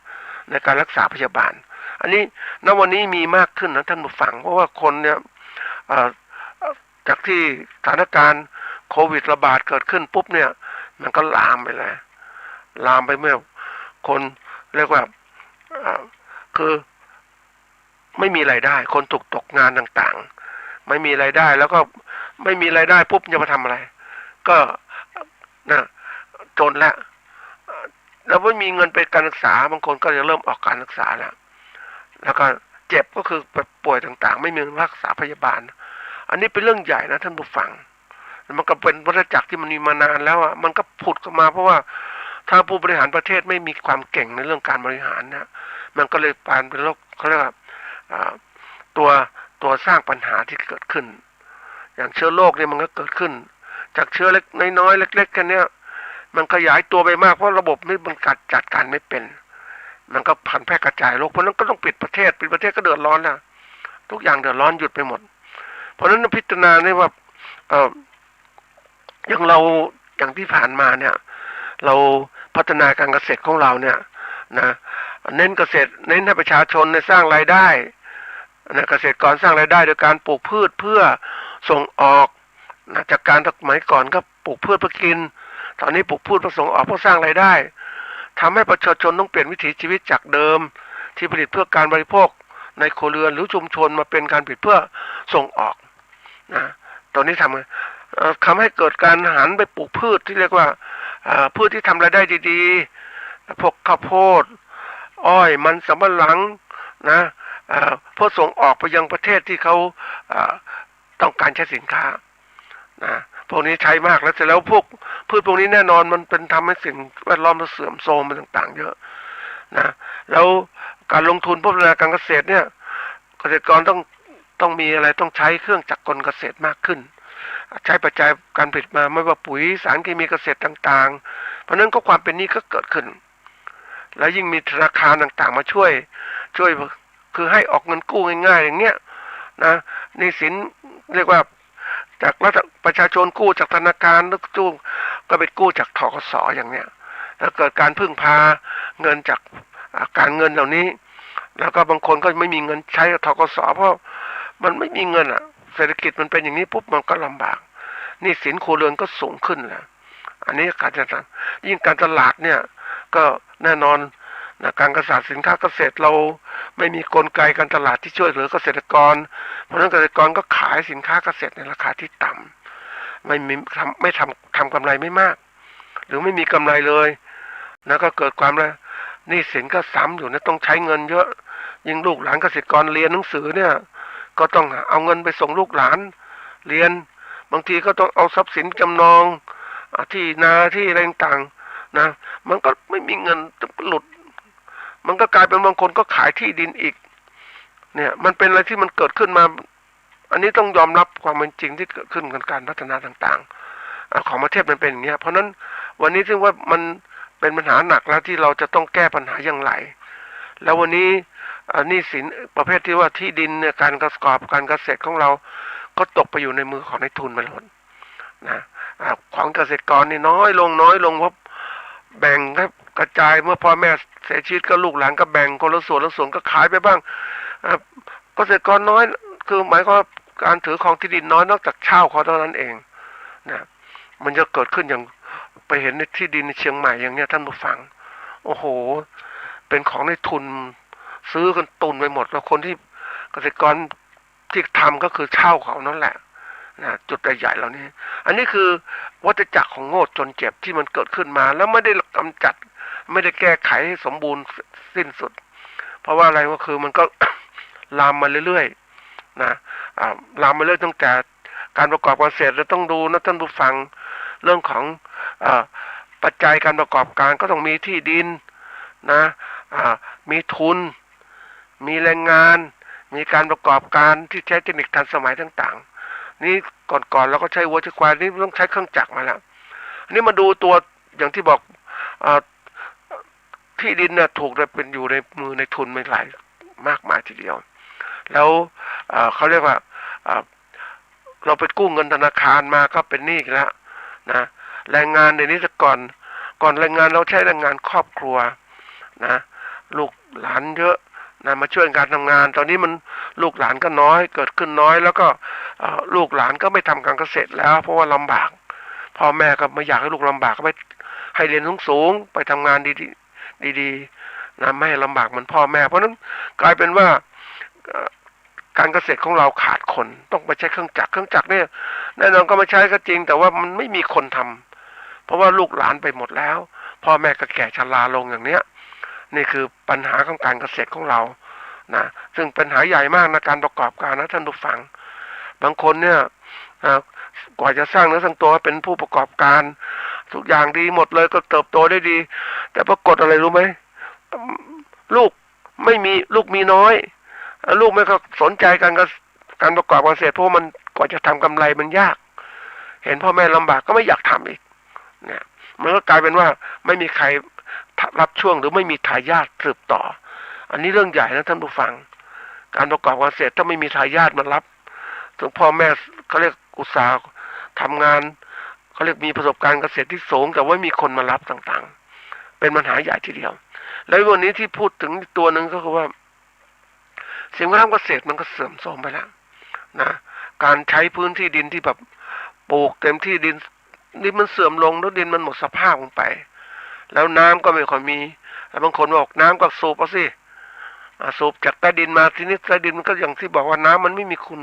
ในการรักษาพยาบาลอันนี้ณวันนี้มีมากขึ้นนะท่านผู้ฟังเพราะว่าคนเนี่ยจากที่สถานการณ์โควิดระบาดเกิดขึ้นปุ๊บเนี่ยมันก็ลามไปเลยลามไปเมื่อคนเรียกว่าคือไม่มีรายได้คนตกงานต่างๆไม่มีรายได้แล้วก็ไม่มีรายได้ปุ๊บจะมาทำอะไรก็นะจนแล้วไม่มีเงินไปการศึกษาบางคนก็จะเริ่มออกการศึกษาแล้วก็เจ็บก็คือป่วยต่างๆไม่มีรักษาพยาบาลอันนี้เป็นเรื่องใหญ่นะท่านผู้ฟังมันก็เป็นวัฏจักรที่มันมีมานานแล้วมันก็ผุดขึ้นมาเพราะว่าถ้าผู้บริหารประเทศไม่มีความเก่งในเรื่องการบริหารนะมันก็เลยเป็นโรคเขาเรียกว่าตัวสร้างปัญหาที่เกิดขึ้นอย่างเชื้อโรคเนี่ยมันก็เกิดขึ้นจากเชื้อเล็กน้อยๆเล็กๆแค่นี้มันขยายตัวไปมากเพราะระบบนี้มันจัดการไม่เป็นมันก็พันแพร่กระจายโรคเพราะนั้นก็ต้องปิดประเทศก็เดือดร้อนนะทุกอย่างเดือดร้อนหยุดไปหมดเพราะนั้นพิจารณาเนี่ยว่าอย่างที่ผ่านมาเนี่ยเราพัฒนาการเกษตรของเราเนี่ยนะเน้นเกษตรเน้นให้ประชาชนสร้างรายได้นะเกษตรกรสร้างรายได้โดยการปลูกพืชเพื่อส่งออกนะจากการสมัยก่อนก็ปลูกพืชเพื่อกินตอนนี้ปลูกพืชเพื่อส่งออกเพื่อสร้างรายได้ทำให้ประชาชนต้องเปลี่ยนวิถีชีวิตจากเดิมที่ผลิตเพื่อการบริโภคในครัวเรือนหรือชุมชนมาเป็นการผลิตเพื่อส่งออกนะตอนนี้ทำให้เกิดการหันไปปลูกพืชที่เรียกว่าพืชที่ทำรายได้ดีๆพวกข้าวโพดอ้อยมันสำปะหลังนะเพื่อส่งออกไปยังประเทศที่เขาต้องการใช้สินค้านะพวกนี้ใช้มากแล้วเสร็จแล้วพวกพืชพวกนี้แน่นอนมันเป็นทำให้สิ่งแวดล้อมมันเสื่อมโทรมมันต่างๆเยอะนะแล้วการลงทุนพัฒนาการเกษตรเนี่ยเกษตรกรต้องมีอะไรต้องใช้เครื่องจักรกลเกษตรมากขึ้นใช้ปัจจัยการผลิตมาไม่ว่าปุ๋ยสารเคมีเกษตรต่างๆเพราะนั้นก็ความเป็นนี้ก็เกิดขึ้นแล้วยิ่งมีธนาคารต่างๆมาช่วยคือให้ออกเงินกู้ง่ายๆอย่างเนี้ยนะหนี้สินเรียกว่าจากประชาชนกู้จากธนาคารแล้วก็ไปกู้จากธกส.อย่างเนี้ยแล้วเกิดการพึ่งพาเงินจากการเงินเหล่านี้แล้วก็บางคนก็ไม่มีเงินใช้ธกส.เพราะมันไม่มีเงินเศรษฐกิจมันเป็นอย่างนี้ปุ๊บมันก็ลำบากหนี้สินครัวเรือนก็สูงขึ้นแล้วอันนี้การจัดการยิ่งการตลาดเนี่ยก็แน่นอนนะการเกษตรสินค้าเกษตรเราไม่มีกลไกการตลาดที่ช่วยเหลือเกษตรกรเพราะฉะนั้นเกษตรกรก็ขายสินค้าเกษตรในราคาที่ต่ำไม่ทำกำไรไม่มากหรือไม่มีกำไรเลยแล้วก็เกิดความหนี้สินก็ซ้ำอยู่นะต้องใช้เงินเยอะยิ่งลูกหลานเกษตรกรเรียนหนังสือเนี่ยก็ต้องเอาเงินไปส่งลูกหลานเรียนบางทีก็ต้องเอาทรัพย์สินจำนองที่นาที่อะไรต่างๆนะมันก็ไม่มีเงินหลุดมันก็กลายเป็นบางคนก็ขายที่ดินอีกเนี่ยมันเป็นอะไรที่มันเกิดขึ้นมาอันนี้ต้องยอมรับความเป็นจริงที่เกิดขึ้นกับการพัฒนาต่างๆของประเทศมันเป็นอย่างนี้เพราะนั้นวันนี้ถึงว่ามันเป็นปัญหาหนักแล้วที่เราจะต้องแก้ปัญหาอย่างไรแล้ววันนี้หนี้สินประเภทที่ว่าที่ดินเนี่ยการประกอบการเกษตรของเราก็ตกไปอยู่ในมือของนายทุนไปหมดนะของเกษตรกรนี่น้อยลงเพราะแบ่งให้ กระจายเมื่อพ่อแม่เสียชีวิตก็ลูกหลานก็แบ่งคนละส่วนละส่วนก็ขายไปบ้างเกษตรกรน้อยคือหมายความว่าการถือครองที่ดินน้อยนอกจากเช่าเขาเท่านั้นเองนะมันจะเกิดขึ้นอย่างไปเห็นในที่ดินในเชียงใหม่อย่างเนี้ยท่านผู้ฟังโอ้โหเป็นของในทุนซื้อกันตุนไปหมดแล้วคนที่เกษตรกรที่ทำก็คือเช่าเขานั่นแหละนะจุดใหญ่ๆเหล่านี้อันนี้คือวัฏจักรของโง่จนเจ็บที่มันเกิดขึ้นมาแล้วไม่ได้กำจัดไม่ได้แก้ไขให้สมบูรณ์สิ้นสุดเพราะว่าอะไรก็คือมันก็ ลามมาเรื่อยๆนะลามมาเรื่อยตั้งแต่การประกอบการเกษตรเราต้องดูนะท่านผู้ฟังเรื่องของปัจจัยการประกอบการก็ต้องมีที่ดินนะมีทุนมีแรงงานมีการประกอบการที่ใช้เทคนิคทันสมัยต่างๆนี่ก่อนเราก็ใช้วัวใช้ควายนี่ต้องใช้เครื่องจักรมาแล้วนี่มาดูตัวอย่างที่บอกที่ดินเนี่ยถูกเป็นอยู่ในมือในทุนไม่หลายมากมายทีเดียวแล้วเขาเรียกว่าเราไปกู้เงินธนาคารมาก็เป็นหนี้แล้วนะแรงงานในนี้แต่ก่อนแรงงานเราใช้แรงงานครอบครัวนะลูกหลานเยอะนะมาช่วยการทำงานตอนนี้มันลูกหลานก็น้อยเกิดขึ้นน้อยแล้วก็ลูกหลานก็ไม่ทำการเกษตรแล้วเพราะว่าลำบากพ่อแม่ก็ไม่อยากให้ลูกลำบากก็ไปให้เรียนสูงๆไปทำงานดีๆนะไม่ให้ลำบากเหมือนพ่อแม่เพราะนั้นกลายเป็นว่าการเกษตรของเราขาดคนต้องไปใช้เครื่องจักรเนี่ยแน่นอนก็มาใช้ก็จริงแต่ว่ามันไม่มีคนทำเพราะว่าลูกหลานไปหมดแล้วพ่อแม่ก็แก่ชราลงอย่างเนี้ยนี่คือปัญหาของการเกษตรของเรานะซึ่งปัญหาใหญ่มากในการประกอบการนะท่านผู้ฟังบางคนเนี่ยกว่าจะสร้างเนื้อสร้างตัวเป็นผู้ประกอบการทุกอย่างดีหมดเลยก็เติบโตได้ดีแต่ปรากฏอะไรรู้ไหมลูกไม่มีลูกมีน้อยลูกไม่ก็สนใจการประกอบการเกษตรเพราะมันกว่าจะทำกำไรมันยากเห็นพ่อแม่ลำบากก็ไม่อยากทำอีกเนี่ยมันก็กลายเป็นว่าไม่มีใครรับช่วงหรือไม่มีทายาทสืบต่ออันนี้เรื่องใหญ่นะท่านผู้ฟังการประกอบการเกษตรถ้าไม่มีทายาทมารับถึงพ่อแม่เขาเรียกอุตสาห์ทำงานเขาเรียกมีประสบการณ์เกษตรที่สูงแต่ว่ามีคนมารับต่างๆเป็นปัญหาใหญ่ทีเดียวแล้ววันนี้ที่พูดถึงตัวหนึ่งก็คือว่าสิ่งแวดล้อมเกษตรมันก็เสื่อมโทรมไปแล้วนะการใช้พื้นที่ดินที่แบบปลูกเต็มที่ดินมันเสื่อมลงแล้วดินมันหมดสภาพลงไปแล้วน้ำก็ไม่ค่อยมีแล้วบางคนบอกน้ำก็สูบเอาสิสูบจากใต้ดินมาทีนี้ใต้ดินมันก็อย่างที่บอกว่าน้ำมันไม่มีคุณ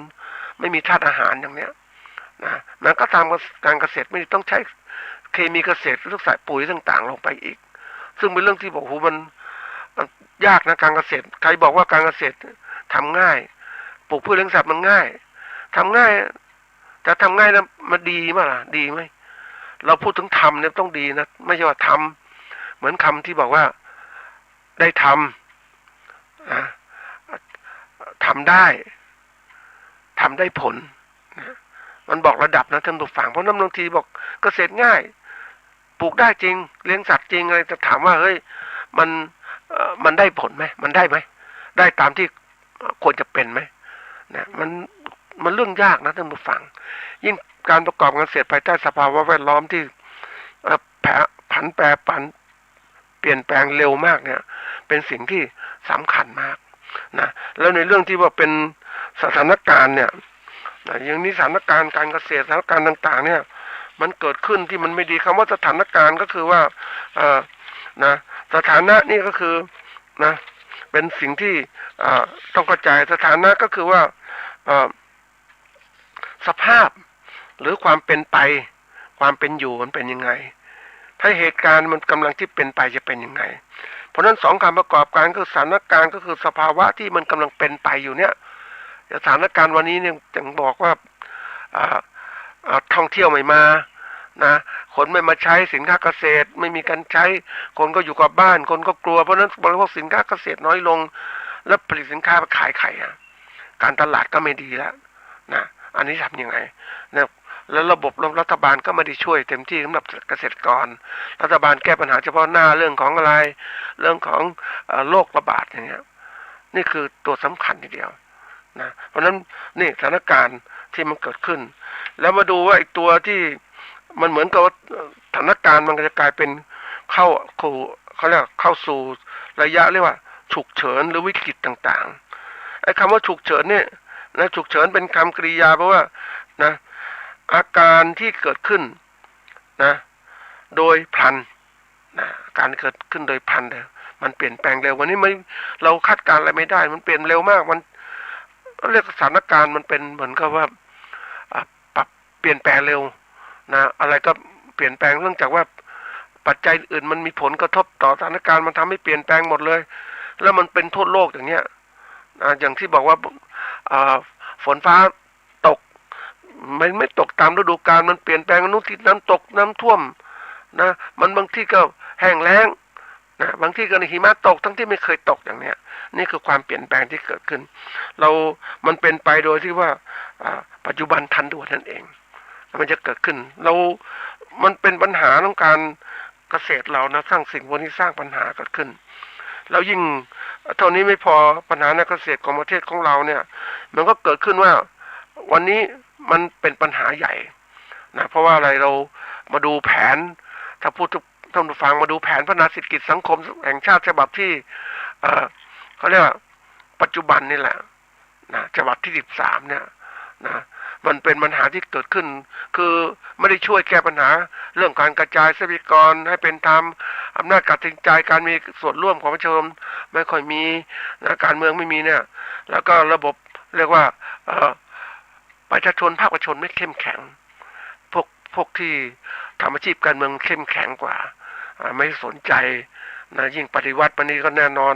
ไม่มีธาตุอาหารอย่างเนี้ยนะมันก็ทำการเกษตรไม่ต้องใช้เคมีเกษตรต้องใส่ปุ๋ยต่างๆลงไปอีกซึ่งเป็นเรื่องที่บอกโหมันยากนะการเกษตรใครบอกว่าการเกษตรทำง่ายปลูกพืชเลี้ยงสัตว์มันง่ายทำง่ายแต่ทำง่ายนะมันดีมั้ยล่ะดีไหมเราพูดถึงทำเนี่ยต้องดีนะไม่ใช่ว่าทำเหมือนคำที่บอกว่าได้ทำได้ผลมันบอกระดับนะท่านผู้ฟังเพราะบางทีบอกเกษตรง่ายปลูกได้จริงเลี้ยงสัตว์จริงอะไรจะถามว่าเฮ้ยมันได้ผลไหมมันได้ไหมได้ตามที่ควรจะเป็นไหมนะมันเรื่องยากนะท่านผู้ฟังยิ่งการประกอบการเกษตรภายใต้สภาวะแวดล้อมที่ผันแปรเปลี่ยนแปลงเร็วมากเนี่ยเป็นสิ่งที่สำคัญมากนะแล้วในเรื่องที่ว่าเป็นสถานการณ์เนี่ยอย่างนี้สถานการณ์การเกษตรสถานการณ์ต่างๆเนี่ยมันเกิดขึ้นที่มันไม่ดีคำว่าสถานการณ์ก็คือว่านะสถานะนี่ก็คือนะเป็นสิ่งที่ต้องเข้าใจสถานะก็คือว่าสภาพหรือความเป็นไปความเป็นอยู่มันเป็นยังไงถ้าเหตุการณ์มันกำลังที่เป็นไปจะเป็นยังไงเพราะฉะนั้นสองคำประกอบกันคือสถานการณ์ก็คือสภาวะที่มันกำลังเป็นไปอยู่เนี่ยสถานการณ์วันนี้เนี่ยอย่างบอกว่าท่องเที่ยวไม่มานะคนไม่มาใช้สินค้าเกษตรไม่มีการใช้คนก็อยู่กับบ้านคนก็กลัวเพราะฉะนั้นบริโภคสินค้าเกษตรน้อยลงแล้วผลิตสินค้าไปขายใครการตลาดก็ไม่ดีแล้วนะอันนี้ทำยังไงนะแล้วระบบรัฐบาลก็ไม่ได้ช่วยเต็มที่สำหรับเกษตรกรรัฐบาลแก้ปัญหาเฉพาะหน้าเรื่องของอะไรเรื่องของโรคระบาดอย่างเงี้ยนี่คือตัวสำคัญทีเดียวนะเพราะฉะนั้นนี่สถานการณ์ที่มันเกิดขึ้นแล้วมาดูว่าอีกตัวที่มันเหมือนกับสถานการณ์มันจะกลายเป็นเข้า เขาเรียกเข้าสู่ระยะเรียกว่าฉุกเฉินหรือวิกฤตต่างๆไอ้คำว่าฉุกเฉินเนี่ยนะฉุกเฉินเป็นคำกริยาเพราะว่านะอาการที่เกิดขึ้นนะโดยพลันนะการเกิดขึ้นโดยพลันเนี่ยมันเปลี่ยนแปลงเร็ววันนี้ไม่เราคาดการอะไรไม่ได้มันเปลี่ยนเร็วมากมันเรียกสถานการณ์มันเป็นเหมือนกับว่าปรับเปลี่ยนแปลงเร็วนะอะไรก็เปลี่ยนแปลงเนื่องจากว่าปัจจัยอื่นมันมีผลกระทบต่อสถานการณ์มันทำให้เปลี่ยนแปลงหมดเลยแล้วมันเป็นทั่วโลกอย่างเงี้ยอย่างที่บอกว่าฝนฟ้าตกไม่ตกตามฤดูกาลมันเปลี่ยนแปลงนู้นที่น้ำตกน้ำท่วมนะมันบางที่ก็แห้งแล้งนะบางที่ก็หิมะตกทั้งที่ไม่เคยตกอย่างเนี้ยนี่คือความเปลี่ยนแปลงที่เกิดขึ้นมันเป็นไปโดยที่ว่าปัจจุบันทันด่วนนั่นเองมันจะเกิดขึ้นมันเป็นปัญหาของการเกษตรเรานะสร้างสิ่งพวกนี้สร้างปัญหาเกิดขึ้นแล้วยิ่งเท่านี้ไม่พอปัญหาในเกษตรของประเทศของเราเนี่ยมันก็เกิดขึ้นว่าวันนี้มันเป็นปัญหาใหญ่นะเพราะว่าอะไรเรามาดูแผนถ้าพูดท่านผู้ฟังมาดูแผนพัฒนาเศรษฐกิจสังคมแห่งชาติฉบับที่เขาเรียกว่าปัจจุบันนี่แหละนะฉบับที่13เนี่ยนะมันเป็นปัญหาที่เกิดขึ้นคือไม่ได้ช่วยแก้ปัญหาเรื่องการกระจายทรัพยากรให้เป็นธรรมอำนาจการตัดสินใจการมีส่วนร่วมของประชาชนไม่ค่อยมีนะการเมืองไม่มีเนี่ยแล้วก็ระบบเรียกว่าประชาชนภาคประชาชนไม่เข้มแข็งพวกที่ทำอาชีพการเมืองเข้มแข็งกว่าไม่สนใจนะยิ่งปฏิวัติมันนี้ก็แน่นอน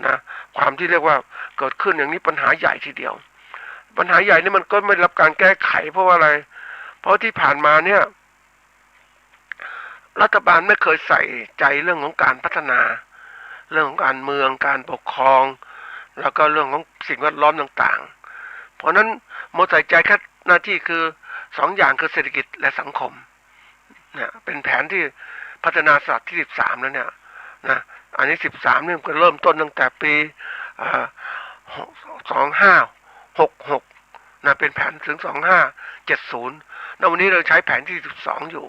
นะความที่เรียกว่าเกิดขึ้นอย่างนี้ปัญหาใหญ่ทีเดียวปัญหาใหญ่นี่มันก็ไม่รับการแก้ไขเพราะว่าอะไรเพราะที่ผ่านมาเนี่ยรัฐบาลไม่เคยใส่ใจเรื่องของการพัฒนาเรื่องของการเมืองการปกครองแล้วก็เรื่องของสิ่งแวดล้อมต่างๆเพราะนั้นโมใส่ใจแค่หน้าที่คือ2อย่างคือเศรษฐกิจและสังคมเนี่ยเป็นแผนที่พัฒนาศาสตร์ที่13แล้วเนี่ยนะอันนี้13เนี่ยก็เริ่มต้นตั้งแต่ปี2566นะเป็นแผนถึง2570แล้ววันนี้เราใช้แผนที่12อยู่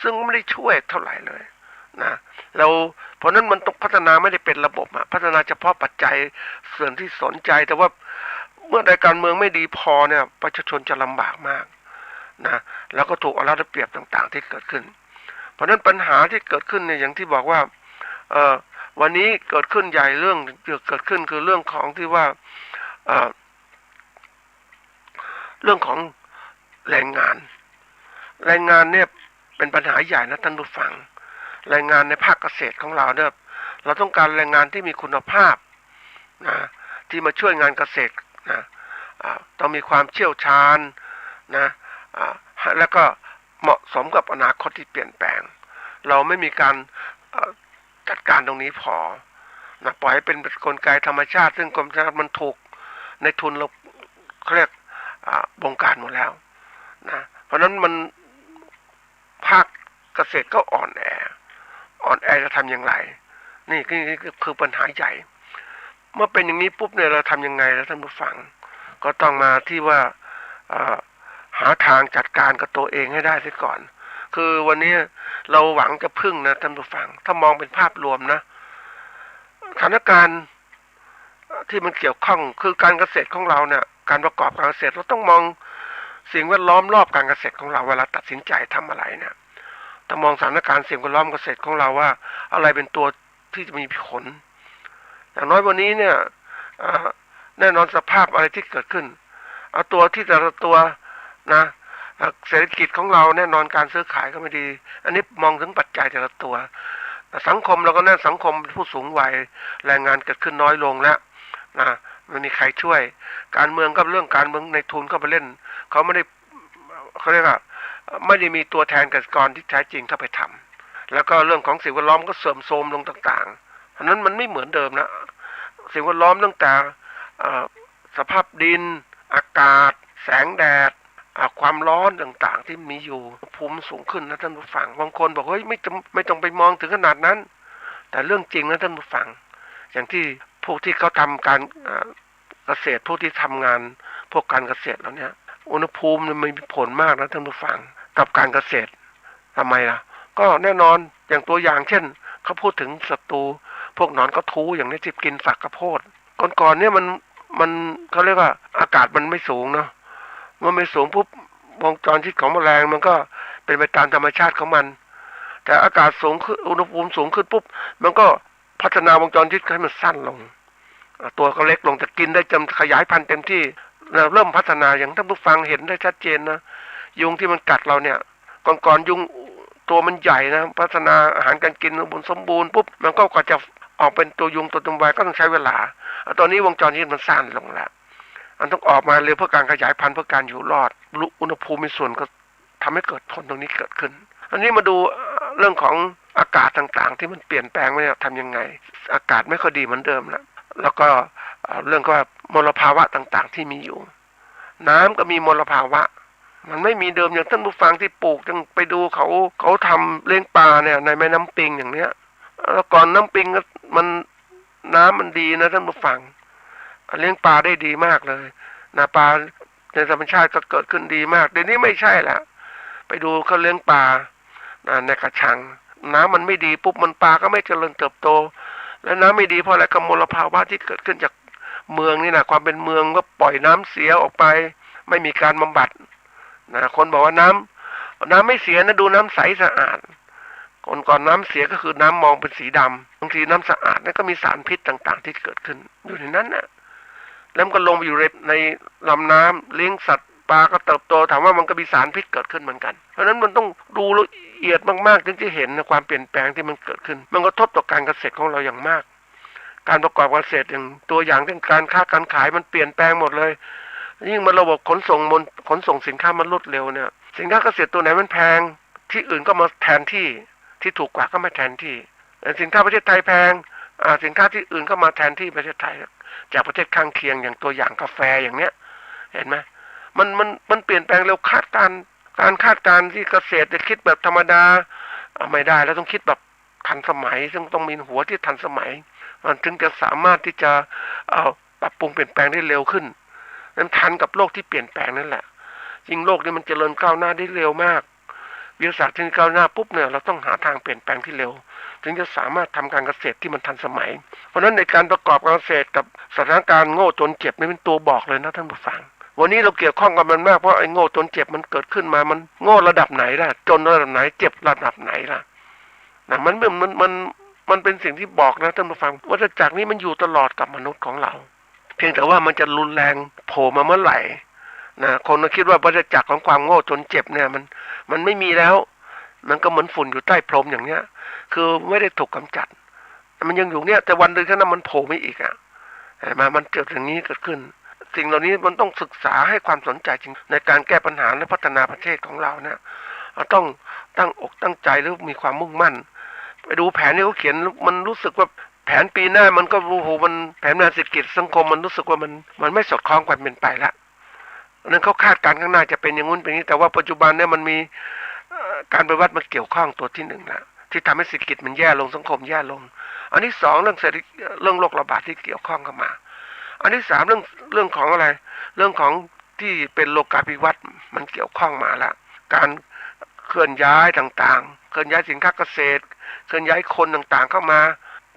ซึ่งไม่ได้ช่วยเท่าไหร่เลยนะเพราะนั้นมันต้องพัฒนาไม่ได้เป็นระบบพัฒนาเฉพาะปัจจัยส่วนที่สนใจแต่ว่าเมื่อใดการเมืองไม่ดีพอเนี่ยประชาชนจะลำบากมากนะแล้วก็ถูกเอารัดเอาเปรียบต่างๆที่เกิดขึ้นเพราะนั้นปัญหาที่เกิดขึ้นเนี่ยอย่างที่บอกว่าวันนี้เกิดขึ้นใหญ่เรื่องเกิดขึ้นคือเรื่องของที่ว่าเรื่องของแรงงานเนี่ยเป็นปัญหาใหญ่นะท่านผู้ฟังแรงงานในภาคเกษตรของเราเนี่ยเราต้องการแรงงานที่มีคุณภาพนะที่มาช่วยงานเกษตรนะต้องมีความเชี่ยวชาญนะแล้วก็เหมาะสมกับอนาคตที่เปลี่ยนแปลงเราไม่มีการจัดการตรงนี้พอนะปล่อยให้เป็นกลไกธรรมชาติซึ่งกรมธนารักษ์มันถูกในทุนเราเรียกบงการหมดแล้วนะเพราะนั้นมันภาคเกษตรก็อ่อนแอจะทำอย่างไรนี่คือปัญหาใหญ่เมื่อเป็นอย่างนี้ปุ๊บเนี่ยเราทำยังไงแล้วท่านผู้ฟังก็ต้องมาที่ว่าหาทางจัดการกับตัวเองให้ได้ซะก่อนคือวันนี้เราหวังจะพึ่งนะท่านผู้ฟังถ้ามองเป็นภาพรวมนะสถานการณ์ที่มันเกี่ยวข้องคือการเกษตรของเราเนี่ยการประกอบการเกษตรเราต้องมองสิ่งแวดล้อมรอบการเกษตรของเราเวลาตัดสินใจทำอะไรเนี่ยต้องมองสถานการณ์สิ่งแวดล้อมเกษตรของเราว่าอะไรเป็นตัวที่จะมีผลอย่างน้อยวันนี้เนี่ยแน่นอนสภาพอะไรที่เกิดขึ้นเอาตัวที่แต่ละตัวนะเศรษฐกิจของเราแน่นอนการซื้อขายก็ไม่ดีอันนี้มองถึงปัจจัยแต่ละตัวสังคมเราก็แน่สังคมผู้สูงวัยแรงงานเกิดขึ้นน้อยลงแล้วนะไม่มีใครช่วยการเมืองก็เรื่องการเมืองในทุนเข้าไปเล่นเขาเรียกว่าไม่ได้มีตัวแทนเกษตรกรที่แท้จริงเข้าไปทำแล้วก็เรื่องของสิ่งแวดล้อมก็เสื่อมโทรมลงต่างๆเพราะนั้นมันไม่เหมือนเดิมนะสิ่งแวดล้อมตั้งแต่สภาพดินอากาศแสงแดดความร้อนต่างๆที่มีอยู่ภูมิสูงขึ้นนะท่านผู้ฟังบางคนบอกเฮ้ยไม่ต้องไปมองถึงขนาดนั้นแต่เรื่องจริงนะท่านผู้ฟังอย่างที่พวกที่เขาทำการเกษตรพวกที่ทำงานพวกการเกษตรแล้วเนี่ยอุณหภูมิมันมีผลมากนะท่านผู้ฟังกับการเกษตรทำไมล่ะก็แน่นอนอย่างตัวอย่างเช่น เขาพูดถึงศัตรูพวกหนอนกระทู้อย่างนี้ที่กินฝักข้าวโพดก่อนเนี่ยมันเขาเรียกว่าอากาศมันไม่สูงเนาะเมื่อไม่สูงปุ๊บวงจรชีวิตของแมลงมันก็เป็นไปตามธรรมชาติของมันแต่อากาศสูงขึ้นอุณหภูมิสูงขึ้นปุ๊บมันก็พัฒนาวงจรชีวิตให้มันสั้นลงตัวก็เล็กลงจะกินได้จำขยายพันธุ์เต็มที่เริ่มพัฒนาอย่างท่านผู้ฟังเห็นได้ชัดเจนนะยุงที่มันกัดเราเนี่ยก่อนยุงตัวมันใหญ่นะพัฒนาอาหารการกินสมบูรณ์ปุ๊บมันก็กว่าจะออกเป็นตัวยุงตัวเต็มวัยก็ต้องใช้เวลาตอนนี้วงจรชีวิตมันสั้นลงแล้วมันต้องออกมาเร็วเพื่อการขยายพันธุ์เพื่อการอยู่รอดอุณหภูมิมีส่วนก็ทำให้เกิดผลตรงนี้เกิดขึ้นอันนี้มาดูเรื่องของอากาศต่างๆที่มันเปลี่ยนแปลงไปเนี่ยทำยังไงอากาศไม่ค่อยดีเหมือนเดิมแล้วก็เรื่องว่ามลภาวะต่างๆที่มีอยู่น้ำก็มีมลภาวะมันไม่มีเดิมอย่างท่านผู้ฟังที่ปลูกจังไปดูเขาทำเลี้ยงปลาเนี่ยในแม่น้ำปิงอย่างเนี้ยแล้วก่อนน้ำปิงมันน้ำมันดีนะท่านผู้ฟังเลี้ยงปลาได้ดีมากเลยนาปลาในธรรมชาติก็เกิดขึ้นดีมากเดี๋ยวนี้ไม่ใช่แล้วไปดูเขาเลี้ยงปลาในกระชังน้ำมันไม่ดีปุ๊บมันปลาก็ไม่เจริญเติบโตแล้วน้ำไม่ดีเพราะอะไรกับมลภาวะที่เกิดขึ้นจากเมืองนี่นะความเป็นเมืองก็ปล่อยน้ำเสียออกไปไม่มีการบำบัดนะคนบอกว่าน้ำไม่เสียนะดูน้ำใสสะอาดก่อนน้ำเสียก็คือน้ำมองเป็นสีดำบางทีน้ำสะอาดนั่นก็มีสารพิษต่างๆที่เกิดขึ้นอยู่ในนั้นนะแล้วมันก็ลงไปอยู่ในลำน้ำเลี้ยงสัตว์ปลาก็เติบโตถามว่ามันก็มีสารพิษเกิดขึ้นเหมือนกันเพราะฉะนั้นมันต้องดูละเอียดมากๆถึงจะเห็นความเปลี่ยนแปลงที่มันเกิดขึ้นมันกระทบต่อการเกษตรของเราอย่างมากการประกอบการเกษตรอย่างตัวอย่างเช่นการค้าการขายมันเปลี่ยนแปลงหมดเลยยิ่งมันระบบขนส่งสินค้ามันรวดเร็วเนี่ยสินค้าเกษตรตัวไหนมันแพงที่อื่นก็มาแทนที่ถูกกว่าก็มาแทนที่สินค้าประเทศไทยแพงสินค้าที่อื่นก็มาแทนที่ประเทศไทยจากประเทศข้างเคียงอย่างตัวอย่างกาแฟอย่างเนี้ยเห็นไหมมันเปลี่ยนแปลงเร็วการคาดการณ์ที่เกษตรจะคิดแบบธรรมดาไม่ได้แล้วต้องคิดแบบทันสมัยซึ่งต้องมีหัวที่ทันสมัยมันถึงจะสามารถที่จะปรับปรุงเปลี่ยนแปลงได้เร็วขึ้นนั้นทันกับโลกที่เปลี่ยนแปลงนั่นแหละจริงโลกนี้มันเจริญก้าวหน้าได้เร็วมากวิทยาศาสตร์ที่ก้าวหน้าปุ๊บเนี่ยเราต้องหาทางเปลี่ยนแปลงที่เร็วถึงจะสามารถทำการเกษตรที่มันทันสมัยเพราะฉะนั้นในการประกอบการเกษตรกับสถานการณ์โง่จนเจ็บนี่เป็นตัวบอกเลยนะท่านผู้ฟังวันนี้เราเกี่ยวข้องกับมันมากเพราะไอ้โง่จนเจ็บมันเกิดขึ้นมามันโง่ระดับไหนล่ะจนระดับไหนเจ็บระดับไหนล่ะนะมันเป็นสิ่งที่บอกนะท่านผู้ฟังวัฏจักรนี้มันอยู่ตลอดกับมนุษย์ของเราเพียงแต่ว่ามันจะรุนแรงโผล่มาเมื่อไหร่นะคนก็คิดว่าวัฏจักรของความโง่จนเจ็บเนี่ยมันไม่มีแล้วมันก็เหมือนฝุ่นอยู่ใต้พรมอย่างเนี้ยคือไม่ได้ถูกกำจัดมันยังอยู่เนี่ยแต่วันหนึ่งถ้านั้นมันโผล่มาอีกมันเกิดอย่างนี้เกิดขึ้นสิ่งเหล่านี้มันต้องศึกษาให้ความสนใจจริงในการแก้ปัญหาและพัฒนาประเทศของเราเนี่ยต้องตั้งอกตั้งใจหรือมีความมุ่งมั่นไปดูแผนที่เขาเขียนมันรู้สึกว่าแผนปีหน้ามันก็มันแผนงานเศรษฐกิจสังคมมันรู้สึกว่ามันไม่สอดคล้องกันเป็นไปละนั้นเขาคาดการณ์ข้างหน้าจะเป็นอย่างงู้นเป็นอย่างนี้แต่ว่าปัจจุบันเนี่ยมันมีการปฏิวัติมันเกี่ยวข้องตัวที่หนึ่งละที่ทำให้เศรษฐกิจมันแย่ลงสังคมแย่ลงอันที่สองเรื่องโรคระบาดที่เกี่ยวข้องเข้ามาอันที่สามเรื่องของอะไรเรื่องของที่เป็นโลกาภิวัตน์มันเกี่ยวข้องมาละการเคลื่อนย้ายต่างๆเคลื่อนย้ายสินค้าเกษตรเคลื่อนย้ายคนต่างๆเข้ามา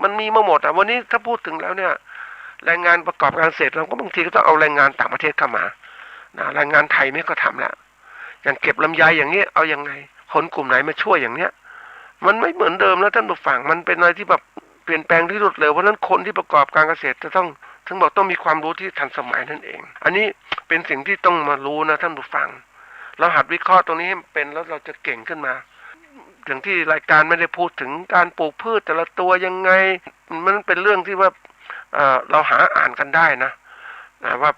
มันมีมาหมดวันนี้ถ้าพูดถึงแล้วเนี่ยแรงงานประกอบการเกษตรเราก็บางทีก็ต้องเอาแรงงานต่างประเทศเข้ามาแรงงานไทยไม่ก็ทำแล้วอย่างเก็บลำไยอย่างนี้เอายังไงคนกลุ่มไหนมาช่วยอย่างเนี้ยมันไม่เหมือนเดิมแล้วท่านผู้ฟังมันเป็นอะไรที่แบบเปลี่ยนแปลงที่รวดเร็วเพราะฉะนั้นคนที่ประกอบการเกษตรจะต้องถึงบอกต้องมีความรู้ที่ทันสมัยนั่นเองอันนี้เป็นสิ่งที่ต้องมารู้นะท่านผู้ฟังเราหัดวิเคราะห์ตรงนี้ให้เป็นแล้วเราจะเก่งขึ้นมาอย่างที่รายการไม่ได้พูดถึงการปลูกพืชแต่ละตัวยังไงมันเป็นเรื่องที่ว่าเราหาอ่านกันได้นะว่า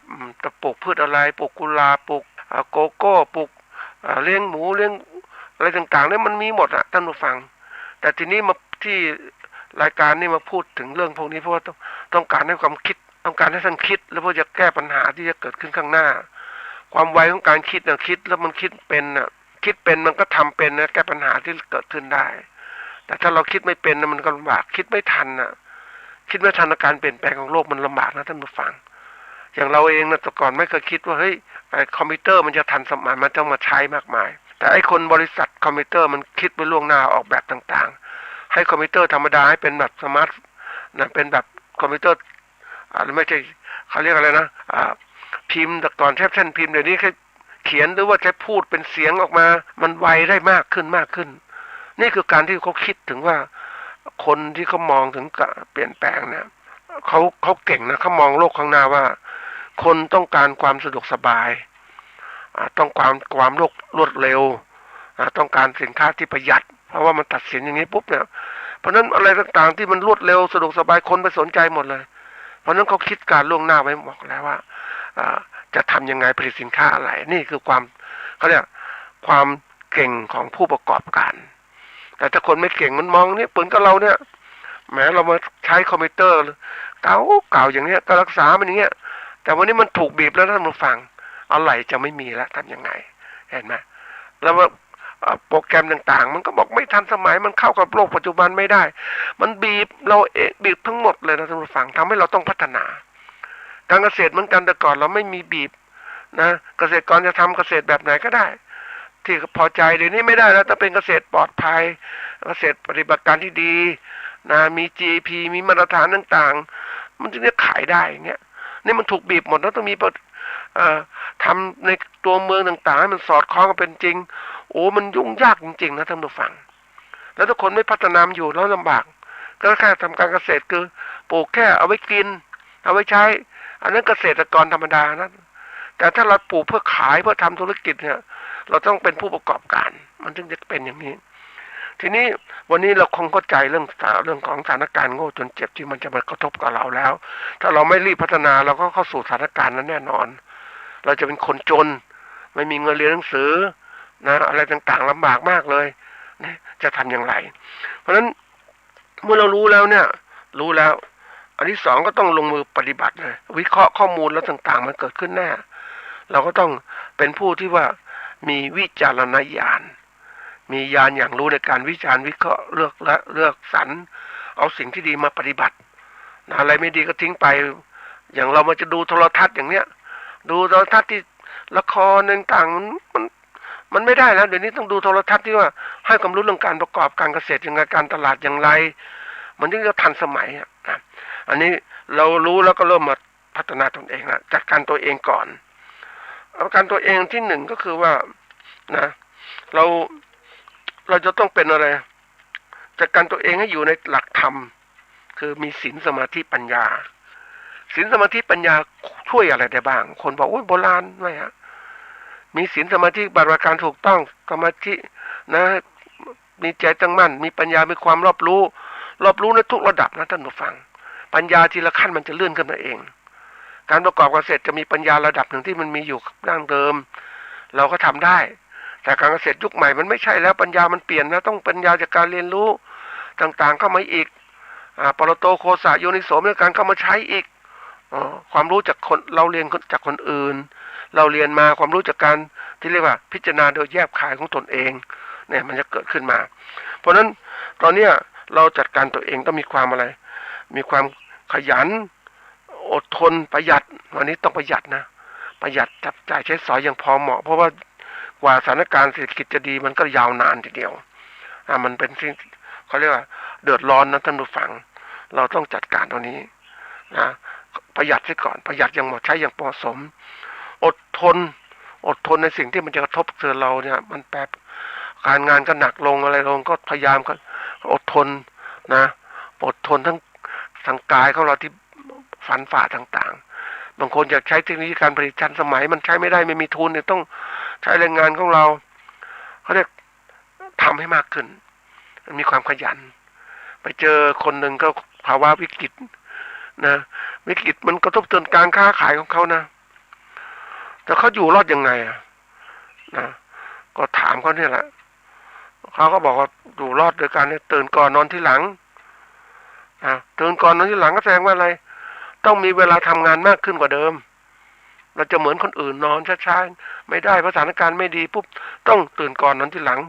จะปลูกพืชอะไรปลูกกุหลาบปลูกโกโก้ปลูกเลี้ยงหมูเลี้ยงอะไรต่างๆเนี่ยมันมีหมดท่านผู้ฟังแต่ทีนี้มาที่รายการนี่มาพูดถึงเรื่องพวกนี้เพราะว่าต้องการให้ความคิดต้องการให้ท่านคิดแล้วเพื่อจะแก้ปัญหาที่จะเกิดขึ้นข้างหน้าความไวของการคิดคิดแล้วมันคิดเป็นมันก็ทำเป็นนะแก้ปัญหาที่เกิดขึ้นได้แต่ถ้าเราคิดไม่เป็นมันก็ลำบากคิดไม่ทันคิดไม่ทันการเปลี่ยนแปลงของโลกมันลำบากนะท่านผู้ฟังอย่างเราเองนะแต่ก่อนไม่เคยคิดว่าเฮ้ยคอมพิวเตอร์มันจะทันสมัยมันต้องมาใช้มากมายแต่ไอ้คนบริษัทคอมพิวเตอร์มันคิดไปล่วงหน้าออกแบบต่างๆ ให้คอมพิวเตอร์ธรรมดาให้เป็นแบบสมาร์ทนะเป็นแบบคอมพิวเตอร์ไม่ใช่เขาเรียกอะไรนะพิมพ์แต่ก่อนแทบเส้นพิมพ์เดี๋ยวนี้แค่เขียนหรือว่าใช้พูดเป็นเสียงออกมามันไวได้มากขึ้นมากขึ้นนี่คือการที่เขาคิดถึงว่าคนที่เขามองถึงเปลี่ยนแปลงเนี่ยเขาเก่งนะเขามองโลกข้างหน้าว่าคนต้องการความสะดวกสบายต้องความรวดเร็วต้องการสินค้าที่ประหยัดเพราะว่ามันตัดสินอย่างนี้ปุ๊บเนี่ยเพราะนั้นอะไรต่างๆที่มันรวดเร็วสะดวกสบายคนไปสนใจหมดเลยเพราะนั้นเขาคิดการล่วงหน้าไว้บอกแล้วว่าจะทำยังไงผลิตสินค้าอะไรนี่คือความเขาเรียกความเก่งของผู้ประกอบการแต่ถ้าคนไม่เก่งมันมองนี่เหมือนกับเราเนี่ยแม้เรามาใช้คอมพิวเตอร์เก่าอย่างเนี้ยก็รักษามันอย่างเงี้ยแต่วันนี้มันถูกบีบแล้วท่านผู้ฟังอะไรจะไม่มีแล้วทำยังไงเห็นไหมแล้วว่าโปรแกรมต่างๆมันก็บอกไม่ทันสมัยมันเข้ากับโลกปัจจุบันไม่ได้มันบีบเราเองบีบทั้งหมดเลยนะท่านผู้ฟังทำให้เราต้องพัฒนาการเกษตรเหมือนกันแต่ก่อนเราไม่มีบีบนะเกษตรกรจะทำเกษตรแบบไหนก็ได้ที่พอใจเดี๋ยวนี้ไม่ได้แล้วถ้าเป็นเกษตรปลอดภัยเกษตรปฏิบัติการที่ดีนะมี GAP มีมาตรฐานต่างๆมันจึงจะขายได้อย่างเงี้ยนี่มันถูกบีบหมดแล้วต้องมีทำในตัวเมืองต่างๆให้มันสอดคล้องกับเป็นจริงโอ้มันยุ่งยากจริงๆนะท่านผู้ฟังแล้วถ้าคนไม่พัฒนาอยู่แล้วลำบากก็แค่ทำการเกษตรคือปลูกแค่เอาไว้กินเอาไว้ใช้อันนั้นเกษตรกรธรรมดานะแต่ถ้าเราปลูกเพื่อขายเพื่อทำธุรกิจเนี่ยเราต้องเป็นผู้ประกอบการมันถึงจะเป็นอย่างนี้ทีนี้วันนี้เราคงเข้าใจเรื่องของสถานการณ์โง่จนเจ็บที่มันจะมากระทบกับเราแล้วถ้าเราไม่รีบพัฒนาเราก็เข้าสู่สถานการณ์นั้นแน่นอนเราจะเป็นคนจนไม่มีเงินเรียนหนังสือนะอะไรต่างๆลำบากมากเลยนะจะทำอย่างไรเพราะฉะนั้นเมื่อเรารู้แล้วเนี่ยรู้แล้วอันที่สองก็ต้องลงมือปฏิบัติเลยวิเคราะห์ข้อมูลแล้วต่างๆมันเกิดขึ้นแน่เราก็ต้องเป็นผู้ที่ว่ามีวิจารณญาณมีญาณอย่างรู้ในการวิจารณ์วิเคราะห์เลือกสรรเอาสิ่งที่ดีมาปฏิบัตินะอะไรไม่ดีก็ทิ้งไปอย่างเรามาจะดูโทรทัศน์อย่างเนี้ยดูโทรทัศน์ที่ละครต่างๆมันไม่ได้แล้วเดี๋ยวนี้ต้องดูโทรทัศน์ที่ว่าให้ความรู้เรื่องการประกอบการเกษตรยังไงการตลาดอย่างไรมันถึงจะทันสมัยนะอันนี้เรารู้แล้วก็เริ่มมาพัฒนาตนเองละจัดการตัวเองก่อนการตัวเองที่หนึ่งก็คือว่านะเราจะต้องเป็นอะไรจัดการตัวเองให้อยู่ในหลักธรรมคือมีศีลสมาธิปัญญาศีลสมาธิปัญญาช่วยอะไรได้บ้างคนบอกโอ้ยโบราณไม่ฮะมีศีลสมาธิปฏิบัติการถูกต้องสมาธินะมีใจตั้งมั่นมีปัญญามีความรอบรู้ในทุกระดับนะท่านผู้ฟังปัญญาทีละขั้นมันจะเลื่อนขึ้นมาเองการประกอบเกษตรจะมีปัญญาระดับหนึ่งที่มันมีอยู่ดั้งเดิมเราก็ทำได้แต่การเกษตรยุคใหม่มันไม่ใช่แล้วปัญญามันเปลี่ยนแล้วต้องปัญญาจากการเรียนรู้ต่างๆเข้ามาอีกปรโตโคสะโยนิโสในการเข้ามาใช้อีกความรู้จากคนเราเรียนจากคนอื่นเราเรียนมาความรู้จากการที่เรียกว่าพิจารณาโดยแยบคายของตนเองเนี่ยมันจะเกิดขึ้นมาเพราะฉะนั้นตอนนี้เราจัดการตัวเองต้องมีความอะไรมีความขยันอดทนประหยัดวันนี้ต้องประหยัดนะประหยัดจับจ่ายใช้สอยอย่างพอเหมาะเพราะว่ากว่าสถานการณ์เศรษฐกิจจะดีมันก็ยาวนานทีเดียวมันเป็นสิ่งเขาเรียกว่าเดือดร้อนนะท่านผู้ฟังเราต้องจัดการตรงนี้นะประหยัดซะก่อนประหยัดอย่างเหมาะใช้อย่างเหมาะสมอดทนในสิ่งที่มันจะกระทบเตือนเราเนี่ยมันแปรการงานก็หนักลงอะไรลงก็พยายามก็อดทนนะอดทนทั้งกายของเราที่ฝันฝ่าต่างๆบางคนอยากใช้เทคโนโลยีการผลิตทันสมัยมันใช้ไม่ได้ไม่มีทุนเนี่ยต้องใช้แรงงานของเราเขาเรียกทำให้มากขึ้นมีความขยันไปเจอคนหนึ่งก็ภาวะวิกฤตนะวิกฤตมันกระทบเตือนการค้าขายของเขานะแต่เขาอยู่รอดยังไงนะก็ถามเขาเนี่ยแหละเขาก็บอกว่าอยู่รอดโดยการตื่นก่อนนอนที่หลังตื่นก่อนนอนที่หลังก็แสดงว่าอะไรต้องมีเวลาทำงานมากขึ้นกว่าเดิมเราจะเหมือนคนอื่นนอนช้าๆไม่ได้เพราะสถานการณ์ไม่ดีปุ๊บต้องตื่นก่อนนอนที่หลัง